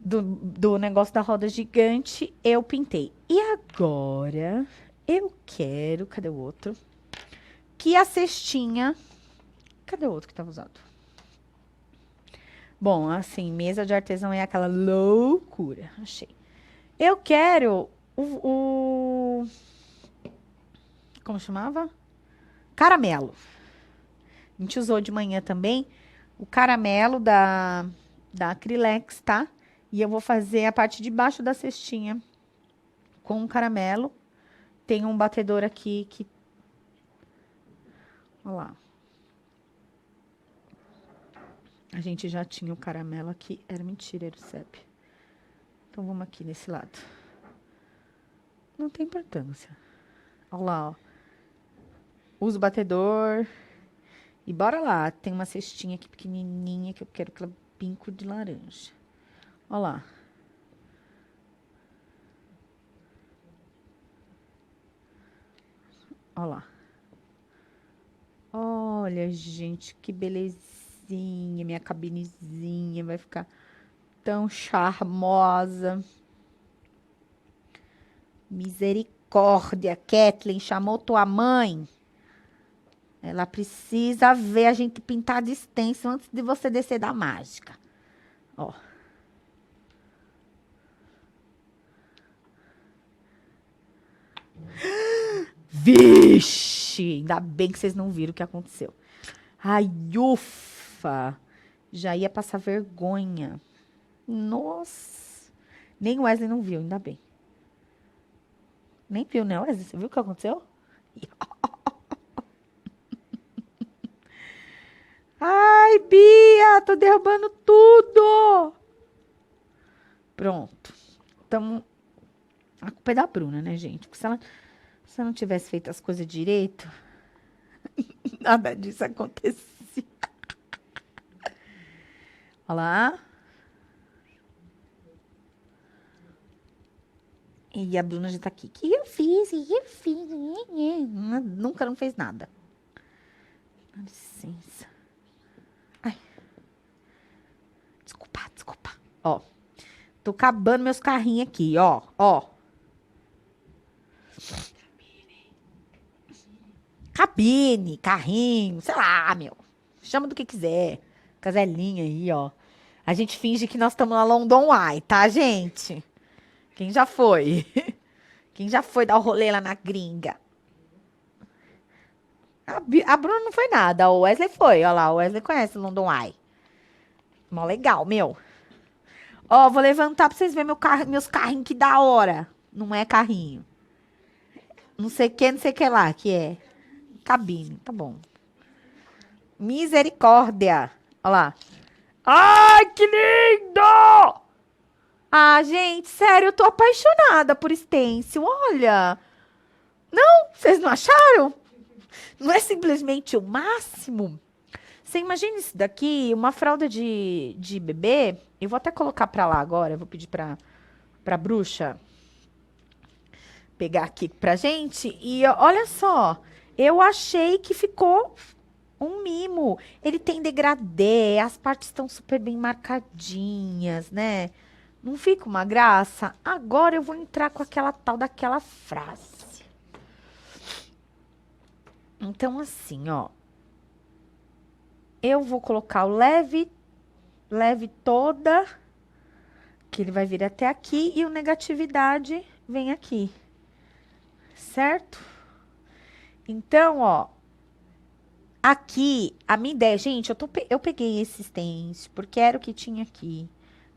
do negócio da roda gigante eu pintei. E agora, eu quero... Cadê o outro? Que a cestinha... Cadê o outro que tava usado? Bom, assim, mesa de artesão é aquela loucura. Achei. Eu quero como chamava? Caramelo. A gente usou de manhã também o caramelo da Acrylex, tá? E eu vou fazer a parte de baixo da cestinha com o caramelo. Tem um batedor aqui que... Olha lá. A gente já tinha o caramelo aqui. Era mentira, era o sépia. Então, vamos aqui nesse lado. Não tem importância. Olha lá, ó. Uso o batedor. E bora lá. Tem uma cestinha aqui pequenininha que eu quero que ela pinco de laranja. Olha lá. Olha lá. Olha, gente, que belezinha. Minha cabinezinha vai ficar tão charmosa. Misericórdia, Kathleen, chamou tua mãe? Ela precisa ver a gente pintar de stencil antes de você descer da mágica. Ó. Vixe! Ainda bem que vocês não viram o que aconteceu. Ai, ufa! Já ia passar vergonha. Nossa! Nem o Wesley não viu, ainda bem. Nem viu, né, Wesley? Você viu o que aconteceu? Ai, Bia! Tô derrubando tudo! Pronto. Então, a culpa é da Bruna, né, gente? Porque se ela não tivesse feito as coisas direito, nada disso acontecia. Olha lá. E a Bruna já tá aqui. Que eu fiz? Que eu fiz? Nunca não fez nada. Dá licença. Ai. Desculpa, desculpa. Ó. Tô acabando meus carrinhos aqui, ó. Ó. Cabine, carrinho, sei lá, meu. Chama do que quiser. Caselinha aí, ó. A gente finge que nós estamos na London Eye, tá, gente? Quem já foi? Quem já foi dar o rolê lá na gringa? A Bruna não foi nada, o Wesley foi. Olha lá, o Wesley conhece o London Eye. Mó legal, meu. Ó, vou levantar pra vocês verem meus carrinhos, que da hora. Não é carrinho. não sei o que lá, que é. Cabine, tá bom. Misericórdia. Olha lá. Ai, que lindo! Ah, gente, sério, eu tô apaixonada por stencil, olha. Não, vocês não acharam? Não é simplesmente o máximo? Você imagina isso daqui, uma fralda de bebê. Eu vou até colocar pra lá agora, eu vou pedir pra bruxa pegar aqui pra gente. E olha só, eu achei que ficou um mimo. Ele tem degradê, as partes estão super bem marcadinhas, né? Não fica uma graça? Agora eu vou entrar com aquela tal daquela frase. Então, assim, ó. Eu vou colocar o leve toda, que ele vai vir até aqui, e o negatividade vem aqui. Certo? Então, ó. Aqui, a minha ideia, gente, eu peguei esse stencil, porque era o que tinha aqui.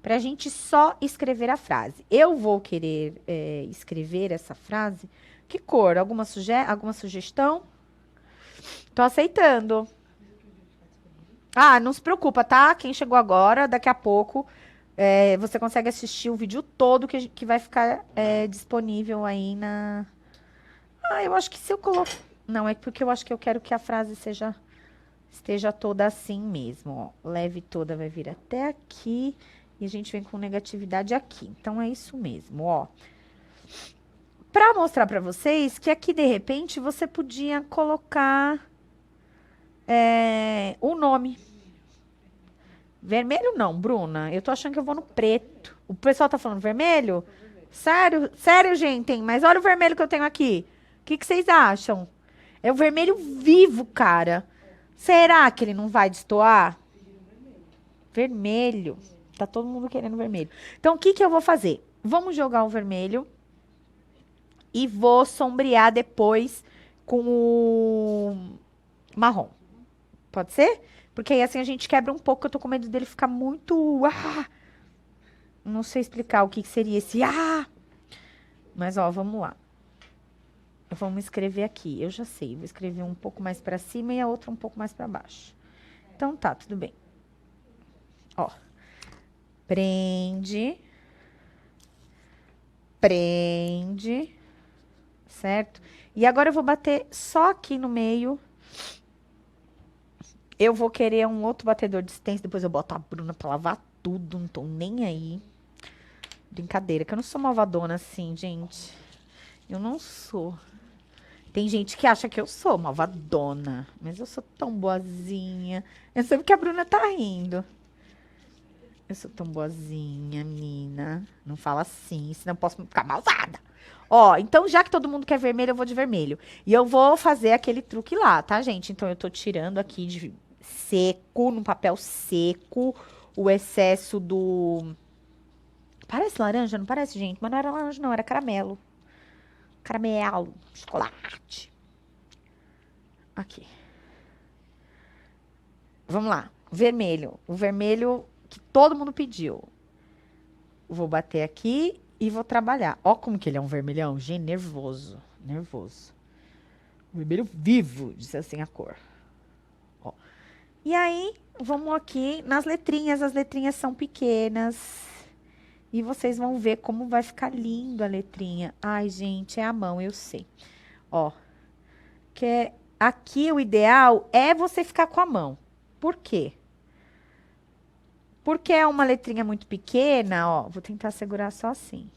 Pra gente só escrever a frase. Eu vou querer escrever essa frase. Que cor? Alguma sugestão? Tô aceitando. Ah, não se preocupa, tá? Quem chegou agora, daqui a pouco, você consegue assistir o vídeo todo que vai ficar disponível aí na... Ah, eu acho que se eu colocar... Não, é porque eu acho que eu quero que a frase esteja toda assim mesmo, ó. Leve toda vai vir até aqui e a gente vem com negatividade aqui. Então, é isso mesmo, ó. Pra mostrar pra vocês que aqui, de repente, você podia colocar o nome. Vermelho não, Bruna. Eu tô achando que eu vou no preto. O pessoal tá falando vermelho? Sério, sério, gente, hein? Mas olha o vermelho que eu tenho aqui. O que vocês acham? É o vermelho vivo, cara. Será que ele não vai destoar? Vermelho. Tá todo mundo querendo vermelho. Então, o que eu vou fazer? Vamos jogar o vermelho e vou sombrear depois com o marrom. Pode ser? Porque aí assim a gente quebra um pouco. Eu tô com medo dele ficar muito... Não sei explicar o que seria esse... Mas, ó, vamos lá. Vamos escrever aqui. Eu já sei. Vou escrever um pouco mais pra cima e a outra um pouco mais pra baixo. Então, tá, tudo bem. Ó. Prende. Prende. Certo? E agora eu vou bater só aqui no meio. Eu vou querer um outro batedor de stencil. Depois eu boto a Bruna pra lavar tudo. Não tô nem aí. Brincadeira, que eu não sou malvadona assim, gente. Eu não sou. Tem gente que acha que eu sou malvadona. Mas eu sou tão boazinha. Eu sei porque a Bruna tá rindo. Eu sou tão boazinha, menina. Não fala assim, senão eu posso ficar malvada. Ó, então já que todo mundo quer vermelho, eu vou de vermelho. E eu vou fazer aquele truque lá, tá, gente? Então eu tô tirando aqui de seco, no papel seco, o excesso do... Parece laranja, não parece, gente? Mas não era laranja, não, era caramelo. Caramelo, chocolate. Aqui. Vamos lá. Vermelho. O vermelho que todo mundo pediu. Vou bater aqui e vou trabalhar. Ó como que ele é um vermelhão. Gente, nervoso. Nervoso. Vermelho vivo, diz assim a cor. Ó. E aí, vamos aqui nas letrinhas. As letrinhas são pequenas. E vocês vão ver como vai ficar lindo a letrinha. Ai, gente, é a mão, eu sei. Ó. Aqui o ideal é você ficar com a mão. Por quê? Porque é uma letrinha muito pequena, ó. Vou tentar segurar só assim.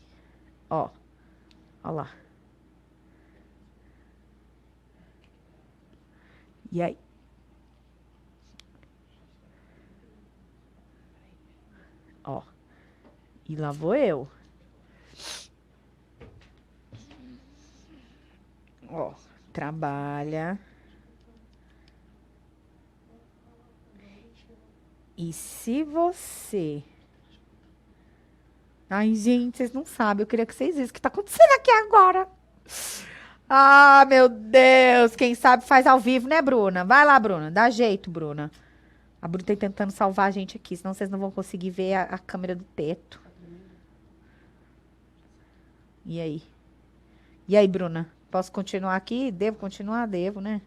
Ó. Ó lá. E aí? Ó. E lá vou eu. Ó. Trabalha. E se você... Ai, gente, vocês não sabem. Eu queria que vocês vissem o que tá acontecendo aqui agora. Ah, meu Deus. Quem sabe faz ao vivo, né, Bruna? Vai lá, Bruna. Dá jeito, Bruna. A Bruna tá tentando salvar a gente aqui, senão vocês não vão conseguir ver a câmera do teto. E aí? E aí, Bruna? Posso continuar aqui? Devo continuar? Devo, né?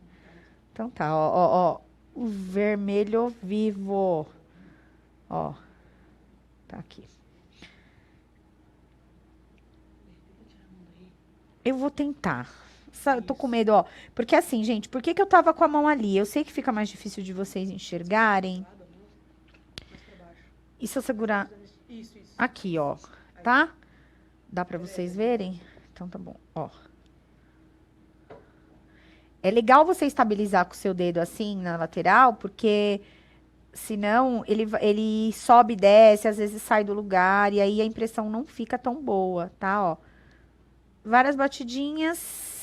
Então tá, ó. O vermelho vivo. Ó, tá aqui. Eu vou tentar. Eu tô com medo, ó. Porque assim, gente, por que que eu tava com a mão ali? Eu sei que fica mais difícil de vocês enxergarem. E se eu segurar aqui, ó, tá? Dá pra vocês verem? Então tá bom, ó. É legal você estabilizar com o seu dedo assim na lateral, porque senão ele sobe e desce, às vezes sai do lugar, e aí a impressão não fica tão boa, tá? Ó, várias batidinhas.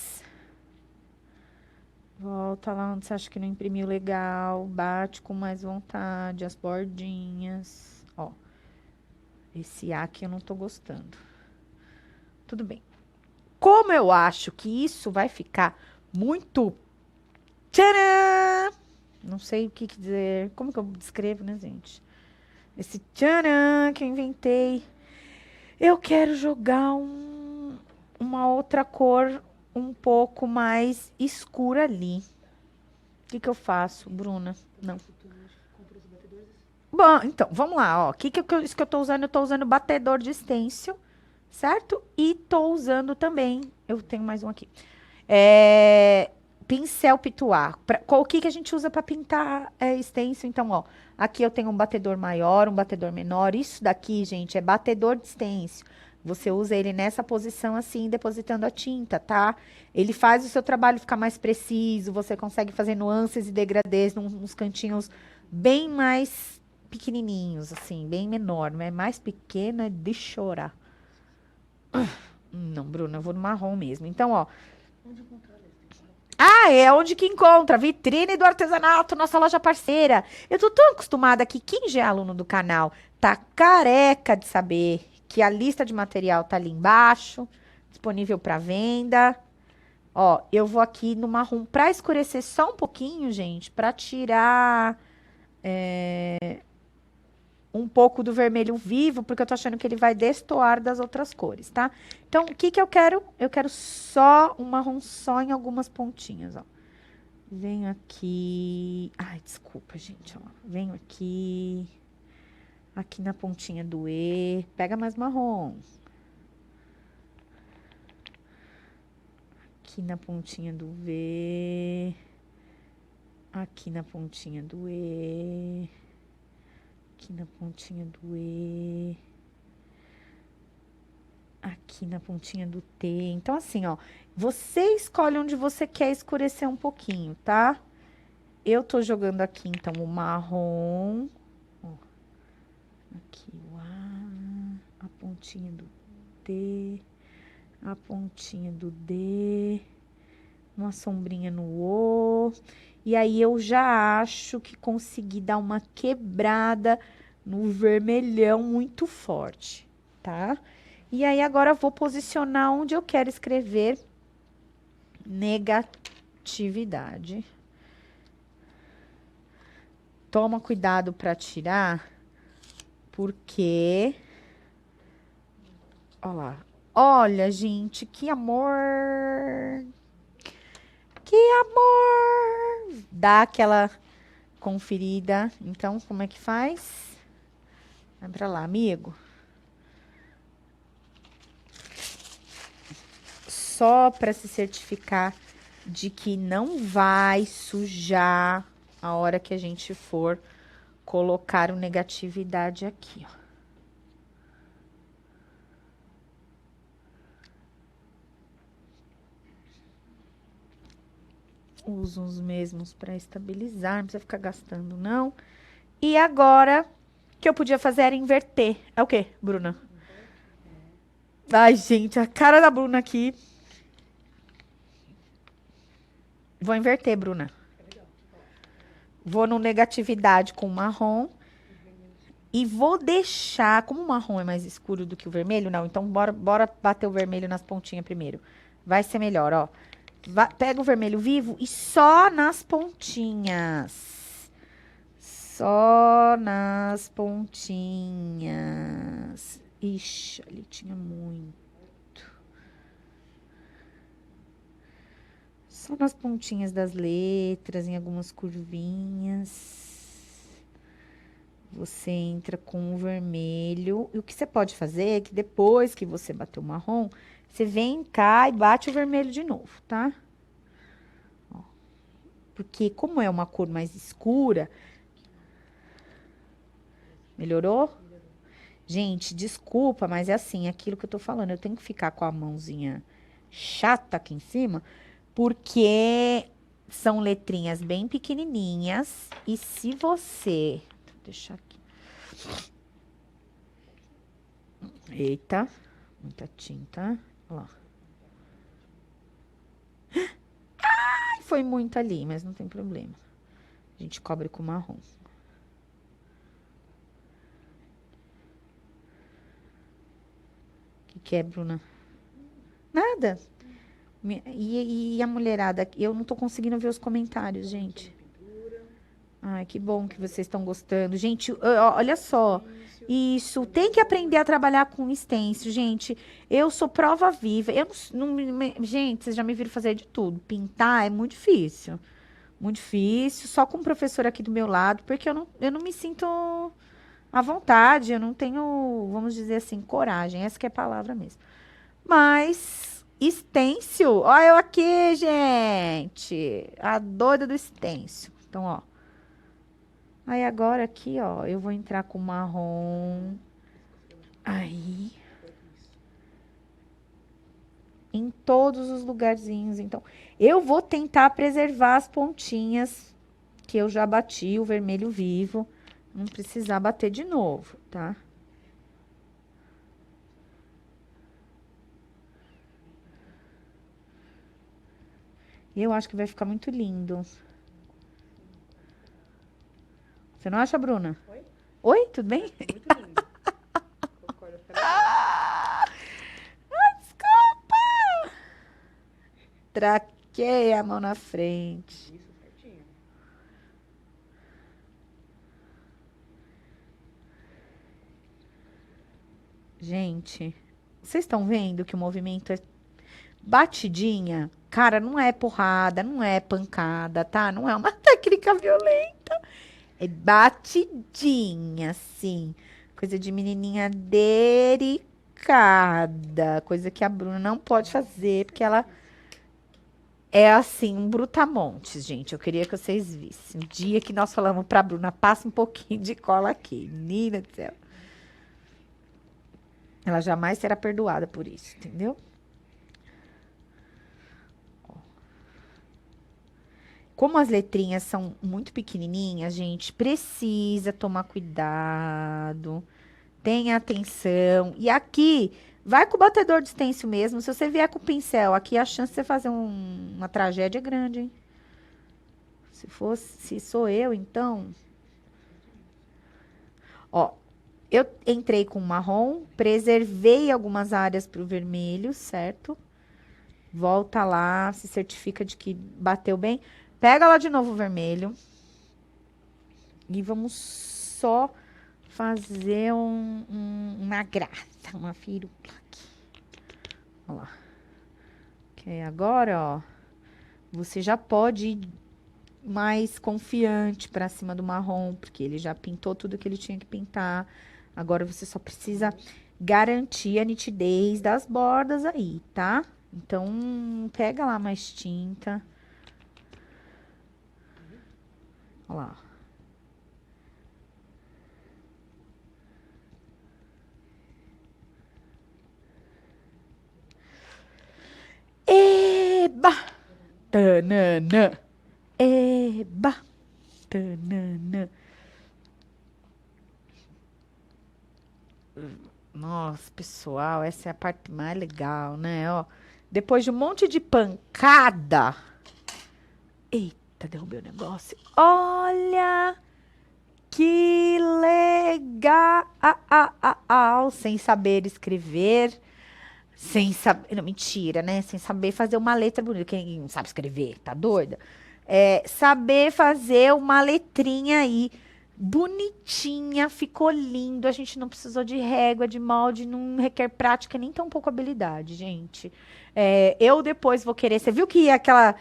Volta lá onde você acha que não imprimiu legal. Bate com mais vontade as bordinhas. Ó, esse A aqui eu não tô gostando. Tudo bem. Como eu acho que isso vai ficar muito... Tcharam! Não sei o que dizer. Como que eu descrevo, né, gente? Esse tcharam que eu inventei. Eu quero jogar uma outra cor um pouco mais escura ali. O que que eu faço, Bruna? Não. Bom, então, vamos lá, ó. Isso que eu tô usando? Eu tô usando batedor de stencil, certo? E tô usando também, eu tenho mais um aqui. Pincel pituar. O que que a gente usa para pintar stencil? Então, ó, aqui eu tenho um batedor maior, um batedor menor. Isso daqui, gente, é batedor de stencil. Você usa ele nessa posição assim, depositando a tinta, tá? Ele faz o seu trabalho ficar mais preciso, você consegue fazer nuances e degradês nos cantinhos bem mais pequenininhos, assim, bem menor, né? Mais pequeno é de chorar. Não, Bruna, eu vou no marrom mesmo. Então, ó, é onde que encontra, vitrine do artesanato, nossa loja parceira. Eu tô tão acostumada que quem já é aluno do canal tá careca de saber que a lista de material tá ali embaixo, disponível para venda. Ó, eu vou aqui no marrom pra escurecer só um pouquinho, gente, pra tirar um pouco do vermelho vivo, porque eu tô achando que ele vai destoar das outras cores, tá? Então, o que que eu quero? Eu quero só um marrom só em algumas pontinhas, ó. Venho aqui. Ai, desculpa, gente, ó. Venho aqui. Aqui na pontinha do E. Pega mais marrom. Aqui na pontinha do V. Aqui na pontinha do E. Aqui na pontinha do E. Aqui na pontinha do T. Então, assim, ó. Você escolhe onde você quer escurecer um pouquinho, tá? Eu tô jogando aqui, então, o marrom. Ó. Aqui o A. A pontinha do T. A pontinha do D. Uma sombrinha no O. E aí, eu já acho que consegui dar uma quebrada no vermelhão muito forte, tá? E aí, agora vou posicionar onde eu quero escrever negatividade. Toma cuidado para tirar, porque... Olha lá. Olha, gente, que amor! Que amor! Dá aquela conferida. Então, como é que faz? Vai pra lá, amigo. Só para se certificar de que não vai sujar a hora que a gente for colocar o negatividade aqui, ó. Uso os mesmos para estabilizar, não precisa ficar gastando, não. E agora, o que eu podia fazer era inverter. É o quê, Bruna? Ai, gente, a cara da Bruna aqui. Vou inverter, Bruna. Vou no negatividade com marrom. E vou deixar, como o marrom é mais escuro do que o vermelho, não, então bora bater o vermelho nas pontinhas primeiro. Vai ser melhor, ó. Pega o vermelho vivo e só nas pontinhas. Só nas pontinhas. Ixi, ali tinha muito. Só nas pontinhas das letras, em algumas curvinhas. Você entra com o vermelho. E o que você pode fazer é que depois que você bater o marrom, você vem cá e bate o vermelho de novo, tá? Ó. Porque como é uma cor mais escura... Melhorou? Gente, desculpa, mas é assim, aquilo que eu tô falando. Eu tenho que ficar com a mãozinha chata aqui em cima, porque são letrinhas bem pequenininhas. E se você... Vou deixar aqui. Eita, muita tinta. Olha lá. Ai, foi muito ali, mas não tem problema. A gente cobre com marrom. O que é, Bruna? Nada. E a mulherada? Eu não tô conseguindo ver os comentários, gente. Ai, que bom que vocês estão gostando. Gente, olha só. Isso, tem que aprender a trabalhar com stencil, gente. Eu sou prova viva. Eu gente, vocês já me viram fazer de tudo. Pintar é muito difícil. Muito difícil. Só com o professor aqui do meu lado, porque eu não me sinto à vontade. Eu não tenho, vamos dizer assim, coragem. Essa que é a palavra mesmo. Mas, stencil, olha eu aqui, gente. A doida do stencil. Então, ó. Aí agora aqui, ó, eu vou entrar com marrom. Aí. Em todos os lugarzinhos. Então, eu vou tentar preservar as pontinhas que eu já bati, o vermelho vivo. Não precisar bater de novo, tá? Eu acho que vai ficar muito lindo. Você não acha, Bruna? Oi? Oi, tudo bem? Muito lindo. Concordo Desculpa! Traquei a mão na frente. Isso, certinho. Gente, vocês estão vendo que o movimento é batidinha? Cara, não é porrada, não é pancada, tá? Não é uma técnica violenta. É batidinha, assim. Coisa de menininha delicada. Coisa que a Bruna não pode fazer, porque ela é assim, um brutamontes, gente. Eu queria que vocês vissem. O dia que nós falamos pra Bruna, passa um pouquinho de cola aqui. Menina do céu. Ela jamais será perdoada por isso, entendeu? Como as letrinhas são muito pequenininhas, gente, precisa tomar cuidado. Tenha atenção. E aqui, vai com o batedor de stencil mesmo. Se você vier com o pincel, aqui a chance de você fazer uma tragédia é grande, hein? Se sou eu, então... Ó, eu entrei com marrom, preservei algumas áreas pro vermelho, certo? Volta lá, se certifica de que bateu bem. Pega lá de novo o vermelho. E vamos só fazer uma graça, uma firula aqui. Olha lá. Ok, agora, ó, você já pode ir mais confiante pra cima do marrom, porque ele já pintou tudo que ele tinha que pintar. Agora você só precisa garantir a nitidez das bordas aí, tá? Então, pega lá mais tinta. Olha lá. Eba! Tanana! Eba! Tanana! Nossa, pessoal, essa é a parte mais legal, né? Ó, depois de um monte de pancada. Eita, derrubei o negócio. Olha que legal! Sem saber escrever. Sem saber. Não, mentira, né? Sem saber fazer uma letra bonita. Quem não sabe escrever, tá doida? É, saber fazer uma letrinha aí bonitinha, ficou lindo. A gente não precisou de régua, de molde, não requer prática nem tão pouco habilidade, gente. É, eu depois vou querer. Você viu que aquela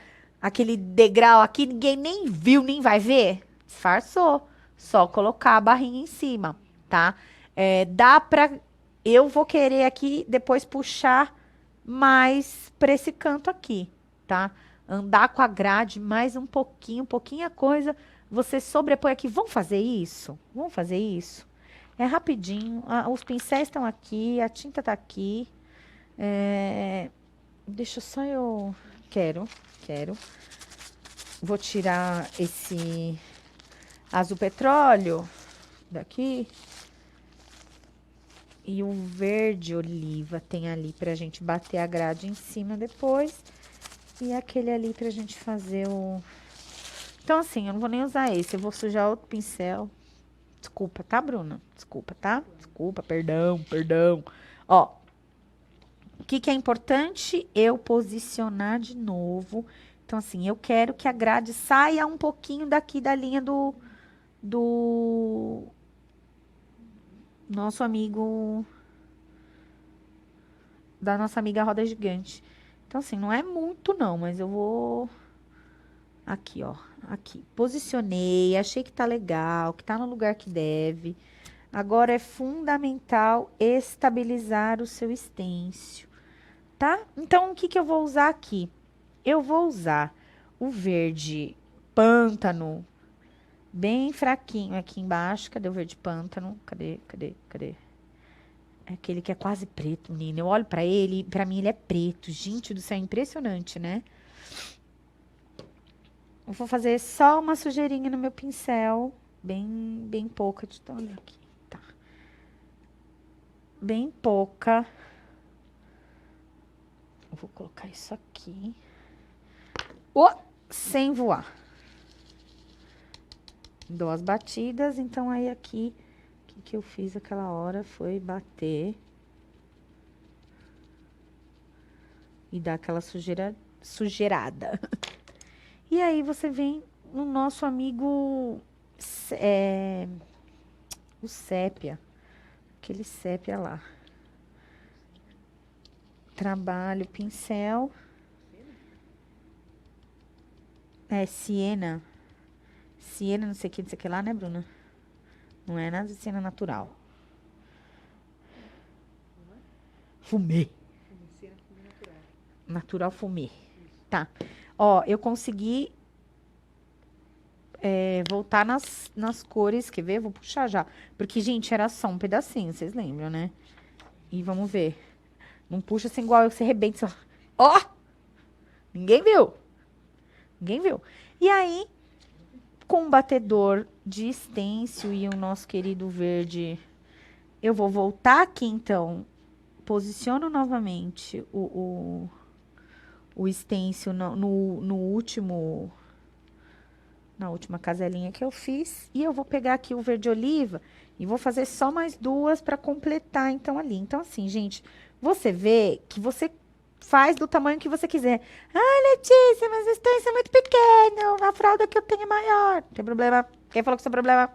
aquele degrau aqui, ninguém nem viu, nem vai ver. Disfarçou. Só colocar a barrinha em cima, tá? Dá pra... Eu vou querer aqui depois puxar mais pra esse canto aqui, tá? Andar com a grade mais um pouquinho a coisa. Você sobrepõe aqui. Vamos fazer isso? Vamos fazer isso? É rapidinho. Os pincéis estão aqui, a tinta tá aqui. Deixa só eu... Quero. Vou tirar esse azul petróleo daqui. E o verde oliva tem ali pra gente bater a grade em cima depois. E aquele ali pra gente fazer o... Então, assim, eu não vou nem usar esse. Eu vou sujar outro pincel. Desculpa, tá, Bruna? Desculpa, tá? Desculpa, perdão. Ó, o que é importante? Eu posicionar de novo. Então, assim, eu quero que a grade saia um pouquinho daqui da linha do nosso amigo... Da nossa amiga roda gigante. Então, assim, não é muito não, mas eu vou... Aqui, ó. Aqui. Posicionei, achei que tá legal, que tá no lugar que deve. Agora é fundamental estabilizar o seu estêncil, tá? Então, o que eu vou usar aqui? Eu vou usar o verde pântano, bem fraquinho aqui embaixo. Cadê o verde pântano? Cadê? É aquele que é quase preto, menina. Eu olho pra ele, pra mim ele é preto. Gente do céu, é impressionante, né? Eu vou fazer só uma sujeirinha no meu pincel. Bem pouca. Deixa eu olhar aqui. Tá. Bem pouca. Eu vou colocar isso aqui. Sem voar. Dou as batidas. Então, aí aqui, o que eu fiz aquela hora foi bater. E dar aquela sujeirada. E aí, você vem no nosso amigo... o sépia. Aquele sépia lá. Trabalho, pincel. Siena. Siena, não sei o que lá, né, Bruna? Não é nada de siena natural. Fumê. Natural fumê. Tá. Ó, eu consegui voltar nas cores. Quer ver? Vou puxar já. Porque, gente, era só um pedacinho, vocês lembram, né? E vamos ver. Não puxa assim igual você rebenta. Ó! Ninguém viu. E aí, com o batedor de estêncil e o nosso querido verde, eu vou voltar aqui, então. Posiciono novamente o stencil no último... Na última caselinha que eu fiz. E eu vou pegar aqui o verde oliva e vou fazer só mais duas para completar, então, ali. Então, assim, gente, você vê que você faz do tamanho que você quiser. Ah, Letícia, mas o stencil é muito pequeno. A fralda que eu tenho é maior. Não tem problema. Quem falou que isso é problema?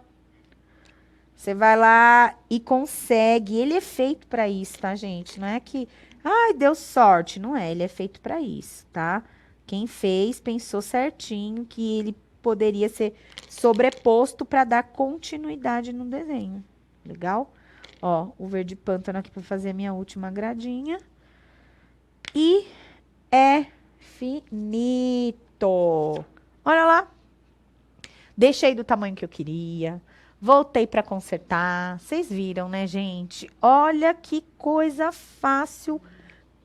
Você vai lá e consegue. Ele é feito para isso, tá, gente? Não é que... Ai, deu sorte. Não é, ele é feito para isso, tá? Quem fez, pensou certinho que ele poderia ser sobreposto para dar continuidade no desenho. Legal? Ó, o verde pântano aqui para fazer a minha última gradinha. E é finito. Olha lá. Deixei do tamanho que eu queria. Voltei para consertar. Vocês viram, né, gente? Olha que coisa fácil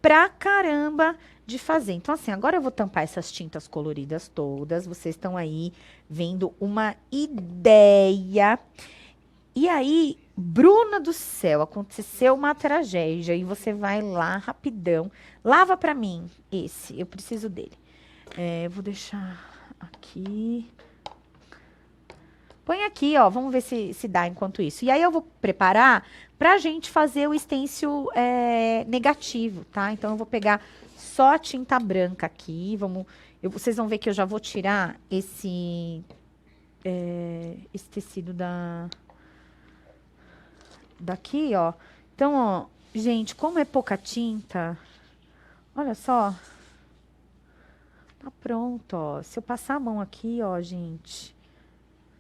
pra caramba de fazer. Então, assim, agora eu vou tampar essas tintas coloridas todas. Vocês estão aí vendo uma ideia. E aí, Bruna do céu, aconteceu uma tragédia. E você vai lá rapidão. Lava pra mim esse, eu preciso dele. Eu vou deixar aqui. Põe aqui, ó, vamos ver se dá enquanto isso. E aí eu vou preparar pra gente fazer o stencil negativo, tá? Então eu vou pegar só a tinta branca aqui, vocês vão ver que eu já vou tirar esse tecido daqui, ó. Então, ó, gente, como é pouca tinta, olha só. Tá pronto, ó. Se eu passar a mão aqui, ó, gente,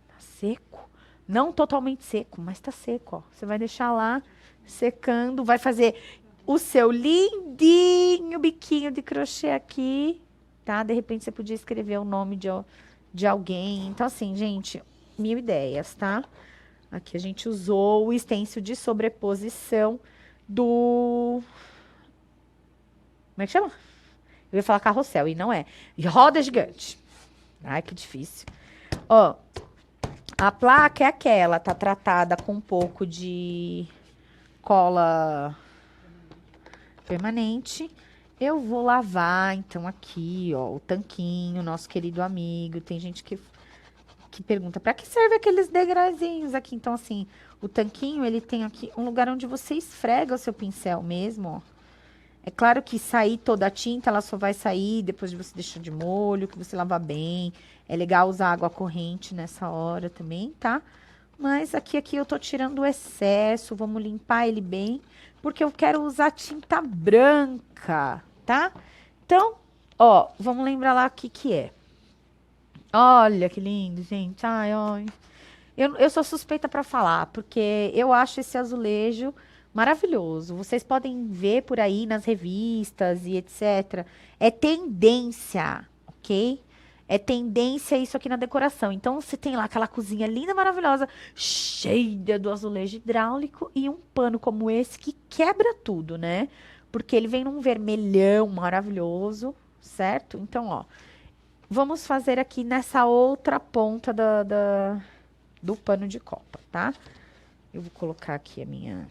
tá seco. Não totalmente seco, mas tá seco, ó. Você vai deixar lá secando, vai fazer o seu lindinho biquinho de crochê aqui, tá? De repente você podia escrever o nome de alguém. Então, assim, gente, 1000 ideias, tá? Aqui a gente usou o stencil de sobreposição do... Como é que chama? Eu ia falar carrossel, e não é. Roda gigante. Ai, que difícil. Ó, a placa é aquela, tá tratada com um pouco de cola permanente. Eu vou lavar, então, aqui, ó, o tanquinho, nosso querido amigo. Tem gente que pergunta, pra que serve aqueles degrauzinhos aqui? Então, assim, o tanquinho, ele tem aqui um lugar onde você esfrega o seu pincel mesmo, ó. É claro que sair toda a tinta, ela só vai sair depois de você deixar de molho, que você lavar bem. É legal usar água corrente nessa hora também, tá? Mas aqui eu tô tirando o excesso, vamos limpar ele bem, porque eu quero usar tinta branca, tá? Então, ó, vamos lembrar lá o que que é. Olha que lindo, gente. Ai, ai. Eu sou suspeita para falar, porque eu acho esse azulejo maravilhoso. Vocês podem ver por aí nas revistas e etc. É tendência, ok? É tendência isso aqui na decoração. Então, você tem lá aquela cozinha linda, maravilhosa, cheia do azulejo hidráulico e um pano como esse que quebra tudo, né? Porque ele vem num vermelhão maravilhoso, certo? Então, ó, vamos fazer aqui nessa outra ponta do pano de copa, tá? Eu vou colocar aqui a minha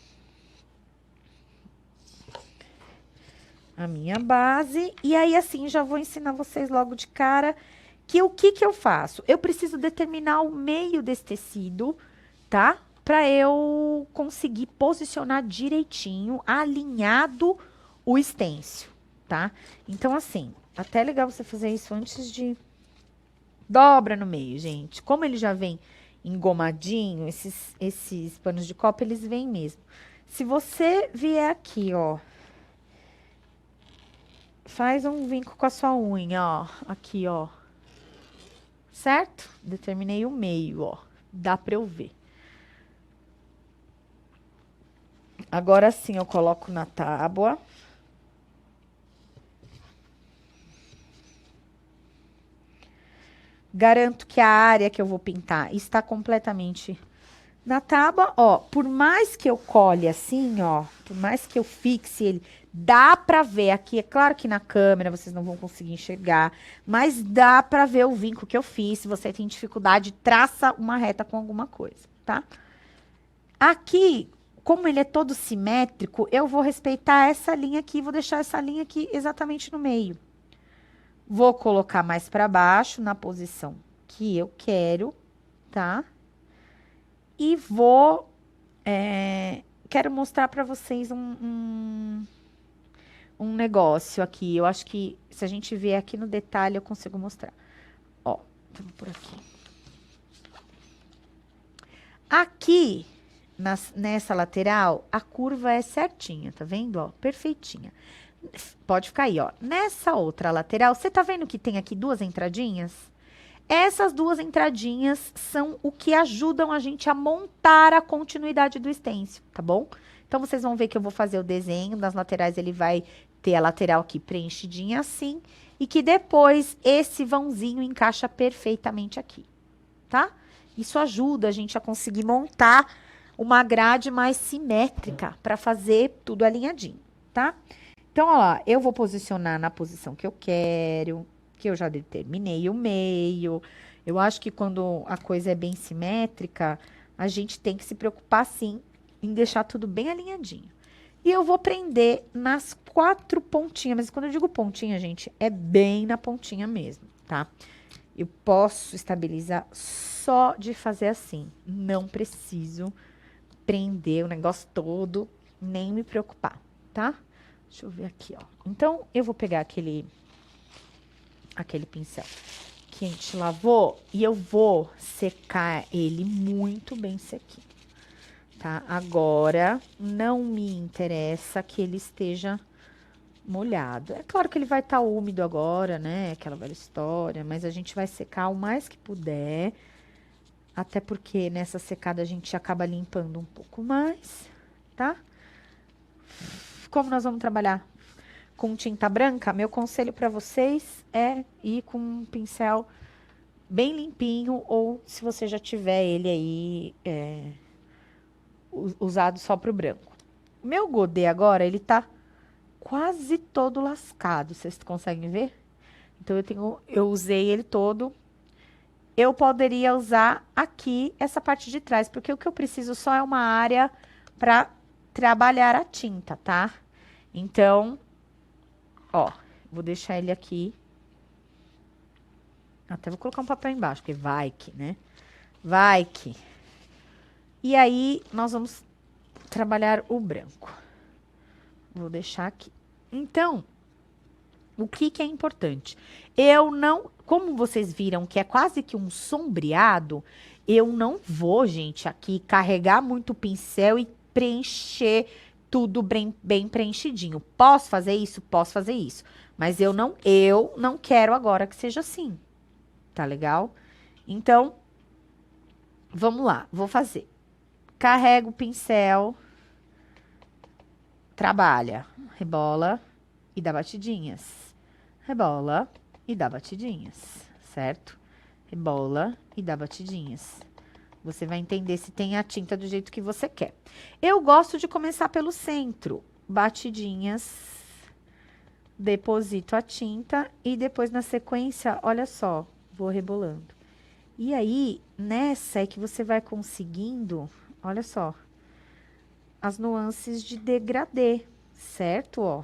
base. E aí, assim, já vou ensinar vocês logo de cara que o que que eu faço? Eu preciso determinar o meio desse tecido, tá? Pra eu conseguir posicionar direitinho, alinhado o stencil, tá? Então, assim, até é legal você fazer isso antes de... Dobra no meio, gente. Como ele já vem engomadinho, esses panos de copa, eles vêm mesmo. Se você vier aqui, ó, faz um vinco com a sua unha, ó, aqui, ó, certo? Determinei o meio, ó, dá pra eu ver. Agora sim, eu coloco na tábua. Garanto que a área que eu vou pintar está completamente na tábua, ó, por mais que eu colhe assim, ó, por mais que eu fixe ele, dá pra ver aqui, é claro que na câmera vocês não vão conseguir enxergar, mas dá pra ver o vinco que eu fiz. Se você tem dificuldade, traça uma reta com alguma coisa, tá? Aqui, como ele é todo simétrico, eu vou respeitar essa linha aqui, vou deixar essa linha aqui exatamente no meio. Vou colocar mais pra baixo, na posição que eu quero, tá? E vou... quero mostrar pra vocês um negócio aqui. Eu acho que se a gente ver aqui no detalhe, eu consigo mostrar. Ó, vamos por aqui. Aqui, nessa lateral, a curva é certinha, tá vendo? Ó, perfeitinha. Pode ficar aí, ó. Nessa outra lateral, você tá vendo que tem aqui duas entradinhas? Essas duas entradinhas são o que ajudam a gente a montar a continuidade do stencil, tá bom? Então, vocês vão ver que eu vou fazer o desenho. Nas laterais, ele vai ter a lateral aqui preenchidinha assim. E que depois, esse vãozinho encaixa perfeitamente aqui, tá? Isso ajuda a gente a conseguir montar uma grade mais simétrica para fazer tudo alinhadinho, tá? Então, ó lá, eu vou posicionar na posição que eu quero, que eu já determinei o meio. Eu acho que quando a coisa é bem simétrica, a gente tem que se preocupar, sim, em deixar tudo bem alinhadinho. E eu vou prender nas 4 pontinhas, mas quando eu digo pontinha, gente, é bem na pontinha mesmo, tá? Eu posso estabilizar só de fazer assim. Não preciso prender o negócio todo, nem me preocupar, tá? Deixa eu ver aqui, ó. Então, eu vou pegar aquele pincel que a gente lavou e eu vou secar ele muito bem sequinho, tá? Agora, não me interessa que ele esteja molhado. É claro que ele vai estar úmido agora, né? Aquela velha história, mas a gente vai secar o mais que puder. Até porque nessa secada a gente acaba limpando um pouco mais, tá? Como nós vamos trabalhar com tinta branca, meu conselho para vocês é ir com um pincel bem limpinho, ou se você já tiver ele aí usado só pro branco. Meu godê agora, ele tá quase todo lascado, vocês conseguem ver? Então eu usei ele todo. Eu poderia usar aqui essa parte de trás, porque o que eu preciso só é uma área para trabalhar a tinta, tá? Então, ó, vou deixar ele aqui. Até vou colocar um papel embaixo, porque vai que, né? Vai que. E aí, nós vamos trabalhar o branco. Vou deixar aqui. Então, o que que é importante? Eu não, como vocês viram que é quase que um sombreado, eu não vou, gente, aqui carregar muito o pincel e preencher tudo bem preenchidinho. Posso fazer isso? Posso fazer isso. Mas eu não quero agora que seja assim. Tá legal? Então, vamos lá, vou fazer. Carrega o pincel, trabalha, rebola e dá batidinhas. Rebola e dá batidinhas, certo? Rebola e dá batidinhas. Você vai entender se tem a tinta do jeito que você quer. Eu gosto de começar pelo centro. Batidinhas, deposito a tinta e depois na sequência, olha só, vou rebolando. E aí, nessa é que você vai conseguindo, olha só, as nuances de degradê, certo? Ó.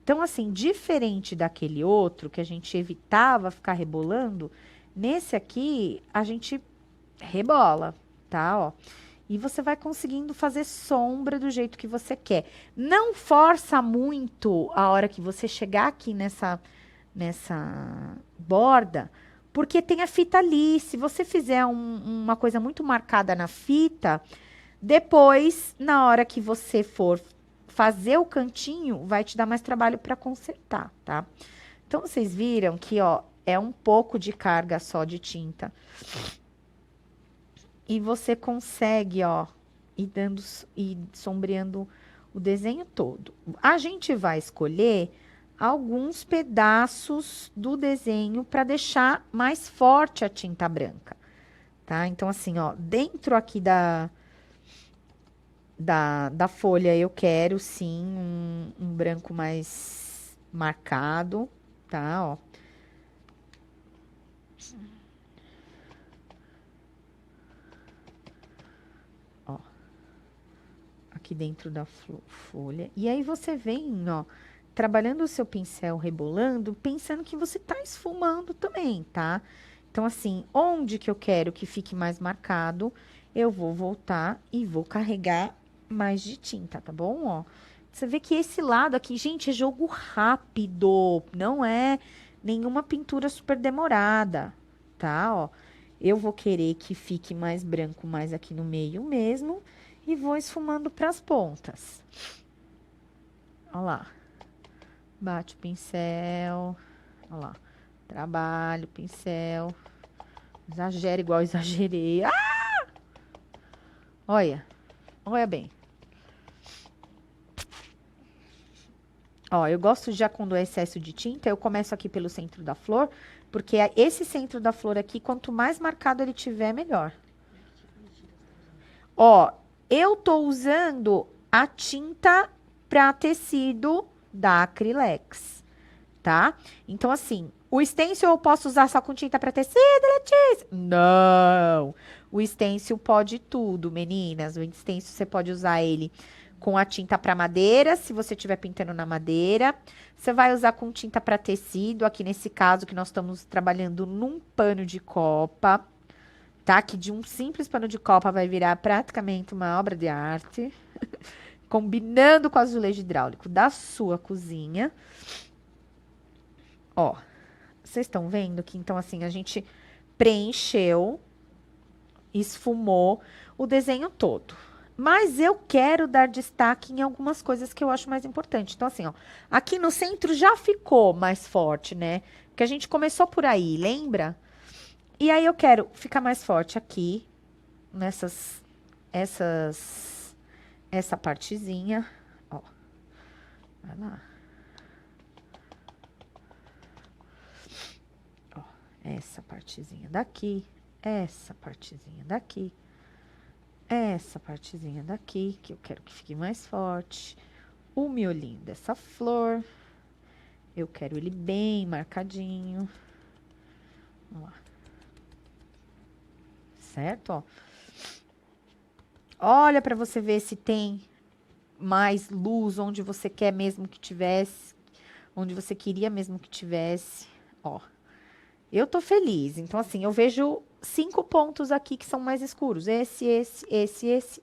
Então, assim, diferente daquele outro que a gente evitava ficar rebolando, nesse aqui a gente rebola, tá? Ó. E você vai conseguindo fazer sombra do jeito que você quer. Não força muito a hora que você chegar aqui nessa borda, porque tem a fita ali. Se você fizer uma coisa muito marcada na fita, depois, na hora que você for fazer o cantinho, vai te dar mais trabalho para consertar, tá? Então, vocês viram que, ó, é um pouco de carga só de tinta. E você consegue, ó, ir sombreando o desenho todo. A gente vai escolher alguns pedaços do desenho para deixar mais forte a tinta branca, tá? Então, assim, ó, dentro aqui da folha eu quero, sim, um branco mais marcado, tá? Ó. Ó. Aqui dentro da folha. E aí você vem, ó, trabalhando o seu pincel, rebolando, pensando que você tá esfumando também, tá? Então, assim, onde que eu quero que fique mais marcado, eu vou voltar e vou carregar mais de tinta, tá bom? Ó, você vê que esse lado aqui, gente, é jogo rápido, não é nenhuma pintura super demorada, tá? Ó, eu vou querer que fique mais branco mais aqui no meio mesmo e vou esfumando para as pontas. Ó lá. Bate o pincel, ó lá. Trabalho o pincel. Exagera igual exagerei. Ah! Olha. Olha bem. Ó, eu gosto já quando é excesso de tinta, eu começo aqui pelo centro da flor, porque esse centro da flor aqui, quanto mais marcado ele tiver, melhor. Ó, eu tô usando a tinta para tecido da Acrylex, tá? Então, assim, o stencil eu posso usar só com tinta para tecido, Letícia? Não! O stencil pode tudo, meninas. O stencil você pode usar ele com a tinta para madeira, se você estiver pintando na madeira. Você vai usar com tinta para tecido, aqui nesse caso que nós estamos trabalhando num pano de copa, tá? Que de um simples pano de copa vai virar praticamente uma obra de arte, combinando com o azulejo hidráulico da sua cozinha. Ó, vocês estão vendo que então assim a gente preencheu esfumou o desenho todo. Mas eu quero dar destaque em algumas coisas que eu acho mais importante. Então, assim, ó, aqui no centro já ficou mais forte, né? Porque a gente começou por aí, lembra? E aí eu quero ficar mais forte aqui, essa partezinha, ó. Vai lá. Ó, essa partezinha daqui, essa partezinha daqui. Essa partezinha daqui, que eu quero que fique mais forte. O miolinho dessa flor. Eu quero ele bem marcadinho. Vamos lá. Certo, ó. Olha pra você ver se tem mais luz onde você quer mesmo que tivesse. Onde você queria mesmo que tivesse. Ó. Eu tô feliz. Então, assim, eu vejo 5 pontos aqui que são mais escuros. Esse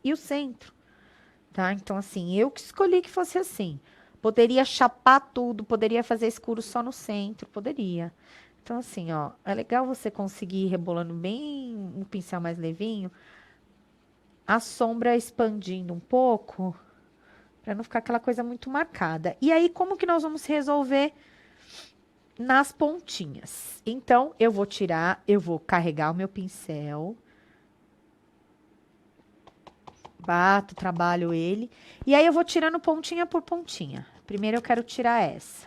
e o centro. Tá? Então, assim, eu que escolhi que fosse assim. Poderia chapar tudo, poderia fazer escuro só no centro, poderia. Então, assim, ó, é legal você conseguir ir rebolando bem um pincel mais levinho, a sombra expandindo um pouco, para não ficar aquela coisa muito marcada. E aí, como que nós vamos resolver nas pontinhas? Então, eu vou carregar o meu pincel, bato, trabalho ele. E aí eu vou tirando pontinha por pontinha. Primeiro eu quero tirar essa.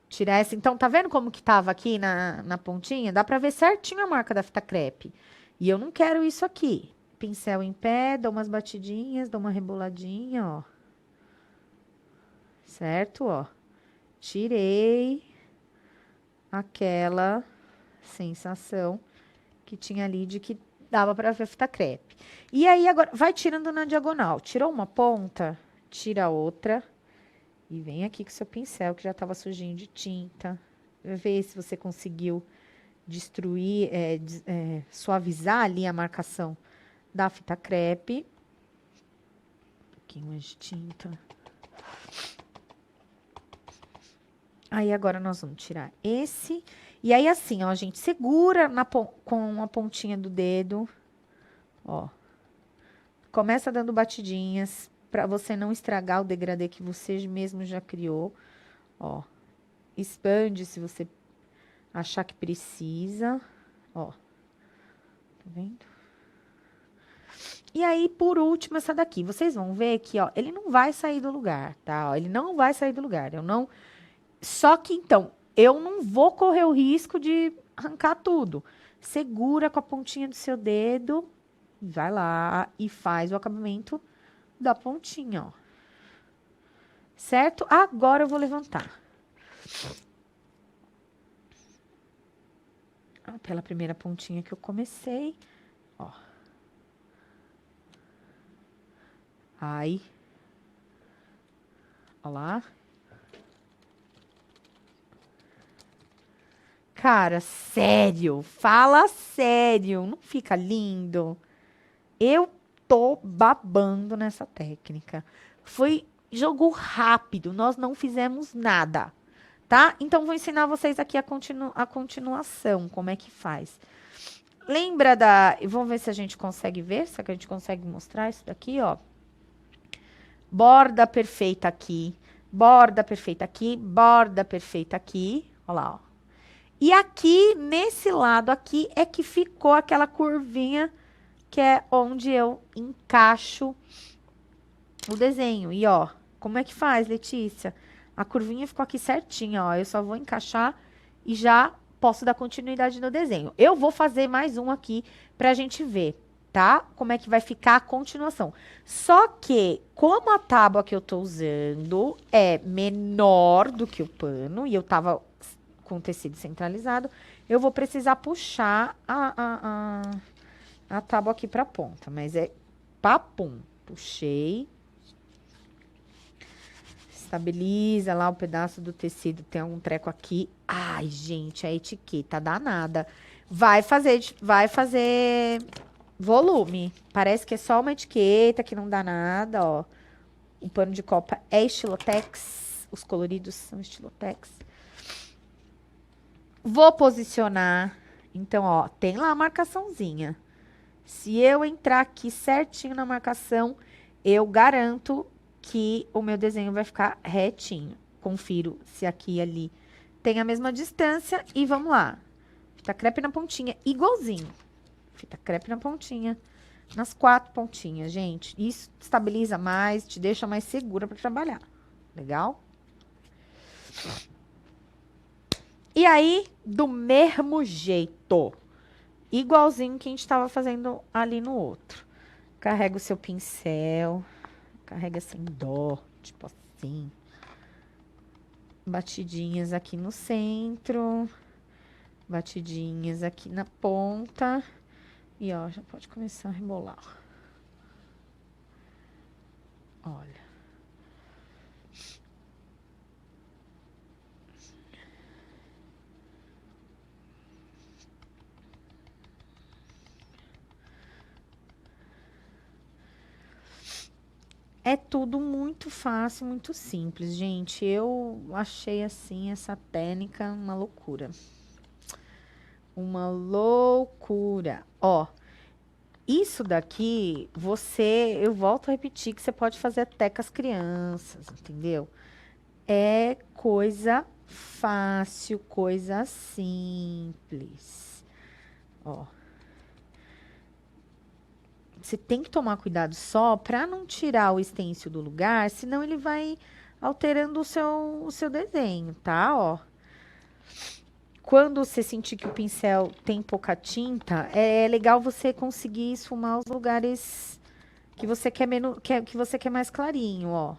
Tirar essa. Então, tá vendo como que tava aqui na pontinha? Dá pra ver certinho a marca da fita crepe. E eu não quero isso aqui. Pincel em pé, dou umas batidinhas, dou uma reboladinha, ó. Certo, ó. Tirei aquela sensação que tinha ali de que dava pra ver fita crepe. E aí, agora, vai tirando na diagonal. Tirou uma ponta, tira a outra. E vem aqui com seu pincel, que já tava sujinho de tinta. Vê se você conseguiu destruir, suavizar ali a marcação da fita crepe. Um pouquinho mais de tinta. Aí, agora, nós vamos tirar esse. E aí, assim, ó, a gente segura com a pontinha do dedo. Ó. Começa dando batidinhas, pra você não estragar o degradê que você mesmo já criou. Ó. Expande se você achar que precisa. Ó. Tá vendo? E aí, por último, essa daqui. Vocês vão ver que, ó, ele não vai sair do lugar, tá? Ó, ele não vai sair do lugar. Eu não... Só que, então, eu não vou correr o risco de arrancar tudo. Segura com a pontinha do seu dedo, vai lá e faz o acabamento da pontinha, ó. Certo? Agora eu vou levantar. Pela primeira pontinha que eu comecei, ó. Aí. Ó lá. Cara, sério, fala sério, não fica lindo? Eu tô babando nessa técnica. Foi jogo rápido, nós não fizemos nada, tá? Então, vou ensinar vocês aqui a continuação, como é que faz. Lembra da... Vamos ver se a gente consegue ver, se a gente consegue mostrar isso daqui, ó. Borda perfeita aqui, borda perfeita aqui, borda perfeita aqui, ó lá, ó. E aqui, nesse lado aqui, é que ficou aquela curvinha, que é onde eu encaixo o desenho. E, ó, como é que faz, Letícia? A curvinha ficou aqui certinha, ó. Eu só vou encaixar e já posso dar continuidade no desenho. Eu vou fazer mais um aqui pra gente ver, tá? Como é que vai ficar a continuação. Só que, como a tábua que eu tô usando é menor do que o pano, e eu tava com tecido centralizado, eu vou precisar puxar a tábua aqui pra ponta. Mas é papum. Puxei. Estabiliza lá o pedaço do tecido. Tem algum treco aqui. Ai, gente, a etiqueta danada. Vai fazer volume. Parece que é só uma etiqueta, que não dá nada, ó. O pano de copa é estilotex. Os coloridos são estilotex. Vou posicionar. Então, ó, tem lá a marcaçãozinha. Se eu entrar aqui certinho na marcação, eu garanto que o meu desenho vai ficar retinho. Confiro se aqui e ali tem a mesma distância e vamos lá. Fita crepe na pontinha, igualzinho. Fita crepe na pontinha, nas 4 pontinhas, gente. Isso estabiliza mais, te deixa mais segura para trabalhar. Legal? E aí, do mesmo jeito, igualzinho que a gente estava fazendo ali no outro. Carrega o seu pincel, carrega sem dó, tipo assim. Batidinhas aqui no centro, batidinhas aqui na ponta. E ó, já pode começar a rebolar. Olha. É tudo muito fácil, muito simples, gente. Eu achei assim essa técnica uma loucura. Uma loucura. Ó, isso daqui, eu volto a repetir que você pode fazer até com as crianças, entendeu? É coisa fácil, coisa simples. Ó. Você tem que tomar cuidado só para não tirar o stencil do lugar, senão ele vai alterando o seu desenho, tá? Ó. Quando você sentir que o pincel tem pouca tinta, é legal você conseguir esfumar os lugares que você quer menos, que você quer mais clarinho, ó.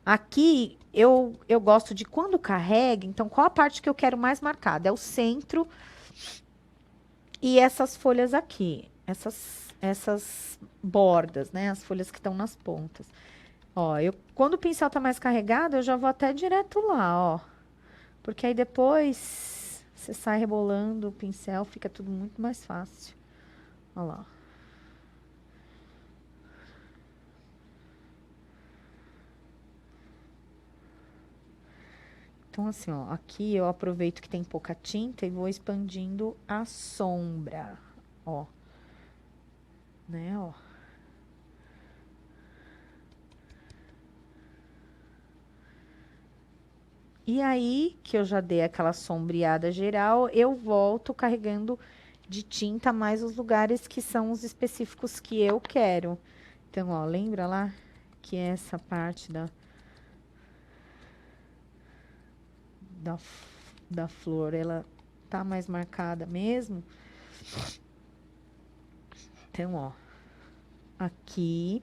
Aqui eu gosto de quando carrega, então qual a parte que eu quero mais marcada? É o centro e essas folhas aqui, essas bordas, né? As folhas que estão nas pontas. Ó, quando o pincel tá mais carregado, eu já vou até direto lá, ó. Porque aí depois você sai rebolando o pincel, fica tudo muito mais fácil. Ó lá. Então, assim, ó, aqui eu aproveito que tem pouca tinta e vou expandindo a sombra, ó. Né, ó. E aí, que eu já dei aquela sombreada geral, eu volto carregando de tinta mais os lugares que são os específicos que eu quero. Então, ó, lembra lá que essa parte da, da flor, ela tá mais marcada mesmo? Então, ó, aqui,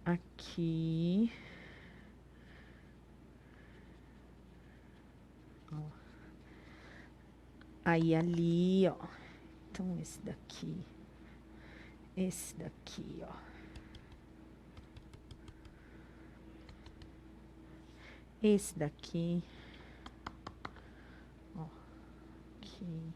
aqui, ó, aí ali, ó. Então, esse daqui, ó. Esse daqui, ó, aqui.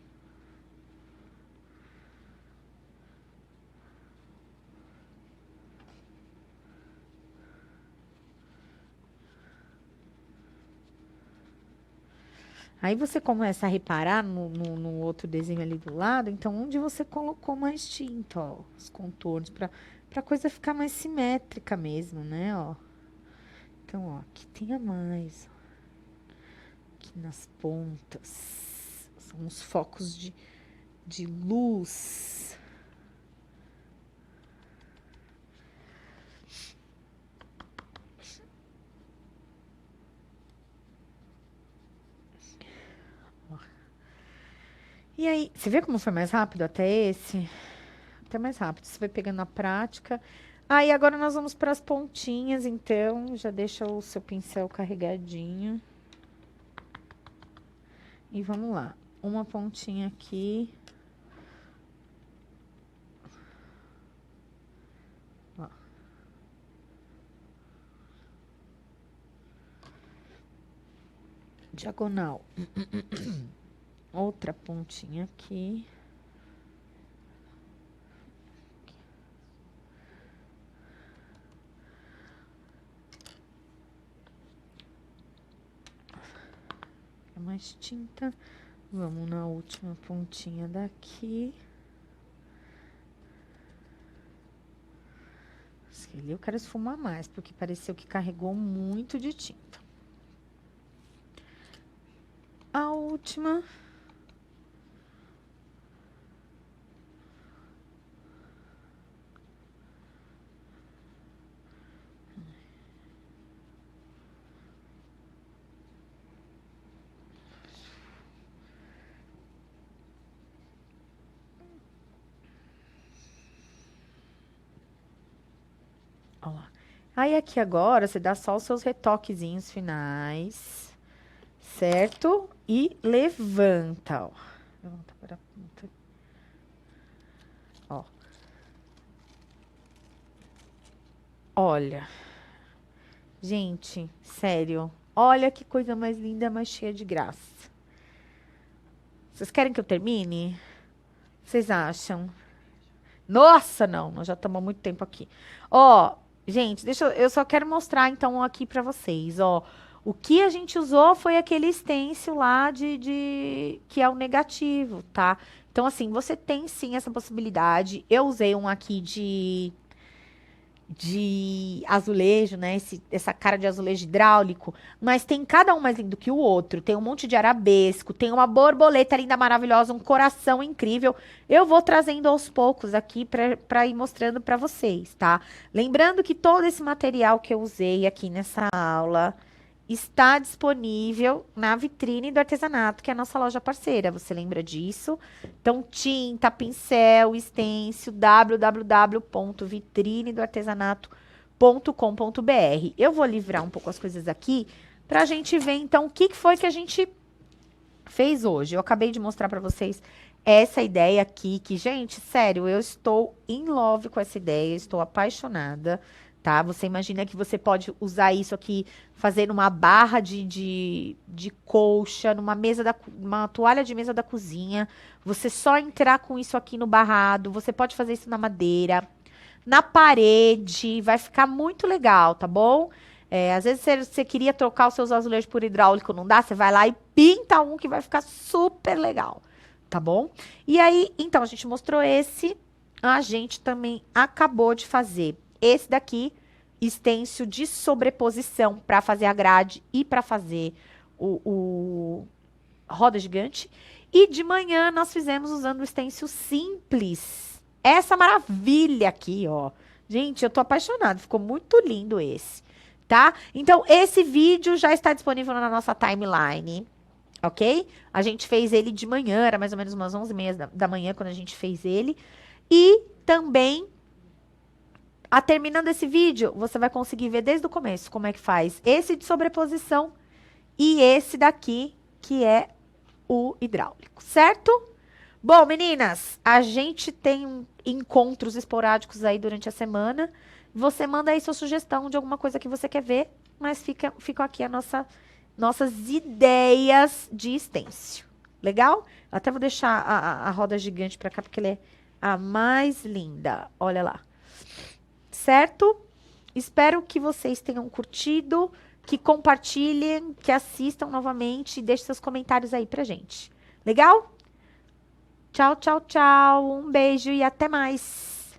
Aí você começa a reparar no outro desenho ali do lado, então onde você colocou mais tinta, ó, os contornos, pra coisa ficar mais simétrica mesmo, né, ó. Então, ó, aqui tem a mais, ó, aqui nas pontas, são os focos de luz. Ó. E aí, você vê como foi mais rápido até esse? Até mais rápido, você vai pegando a prática. Aí, agora nós vamos para as pontinhas, então, já deixa o seu pincel carregadinho. E vamos lá. Uma pontinha aqui. Ó. Diagonal. Outra pontinha aqui. Mais tinta. Vamos na última pontinha daqui. Ali eu quero esfumar mais, porque pareceu que carregou muito de tinta. A última. Ó lá. Aí aqui agora você dá só os seus retoquezinhos finais, certo? E levanta, ó. Levanta para a ponta. Ó. Olha. Gente, sério. Olha que coisa mais linda, mais cheia de graça. Vocês querem que eu termine? Vocês acham? Nossa, não, nós já estamos há muito tempo aqui. Ó, gente, eu só quero mostrar então aqui pra vocês, ó. O que a gente usou foi aquele stencil lá que é o negativo, tá? Então, assim, você tem sim essa possibilidade. Eu usei um aqui de azulejo, né? Essa cara de azulejo hidráulico, mas tem cada um mais lindo que o outro. Tem um monte de arabesco, tem uma borboleta linda, maravilhosa, um coração incrível. Eu vou trazendo aos poucos aqui para ir mostrando para vocês, tá? Lembrando que todo esse material que eu usei aqui nessa aula está disponível na vitrine do artesanato, que é a nossa loja parceira. Você lembra disso? Então, tinta, pincel, stencil, www.vitrinedoartesanato.com.br. Eu vou livrar um pouco as coisas aqui para a gente ver, então, o que foi que a gente fez hoje. Eu acabei de mostrar para vocês essa ideia aqui, que, gente, sério, eu estou in love com essa ideia, estou apaixonada. Tá? Você imagina que você pode usar isso aqui, fazer numa barra de colcha, numa toalha de mesa da cozinha. Você só entrar com isso aqui no barrado. Você pode fazer isso na madeira, na parede. Vai ficar muito legal, tá bom? Às vezes você queria trocar os seus azulejos por hidráulico, não dá? Você vai lá e pinta um que vai ficar super legal, tá bom? E aí, então, a gente mostrou esse. A gente também acabou de fazer esse daqui, stencil de sobreposição para fazer a grade e para fazer o roda gigante. E de manhã nós fizemos usando o stencil simples. Essa maravilha aqui, ó. Gente, eu tô apaixonada, ficou muito lindo esse, tá? Então, esse vídeo já está disponível na nossa timeline, ok? A gente fez ele de manhã, era mais ou menos umas 11h30 da manhã quando a gente fez ele. E também, terminando esse vídeo, você vai conseguir ver desde o começo como é que faz esse de sobreposição e esse daqui, que é o hidráulico, certo? Bom, meninas, a gente tem encontros esporádicos aí durante a semana. Você manda aí sua sugestão de alguma coisa que você quer ver, mas ficam aqui nossas ideias de stencil. Legal? Eu até vou deixar a roda gigante pra cá, porque ela é a mais linda. Olha lá. Certo? Espero que vocês tenham curtido, que compartilhem, que assistam novamente e deixem seus comentários aí pra gente. Legal? Tchau, tchau, tchau. Um beijo e até mais.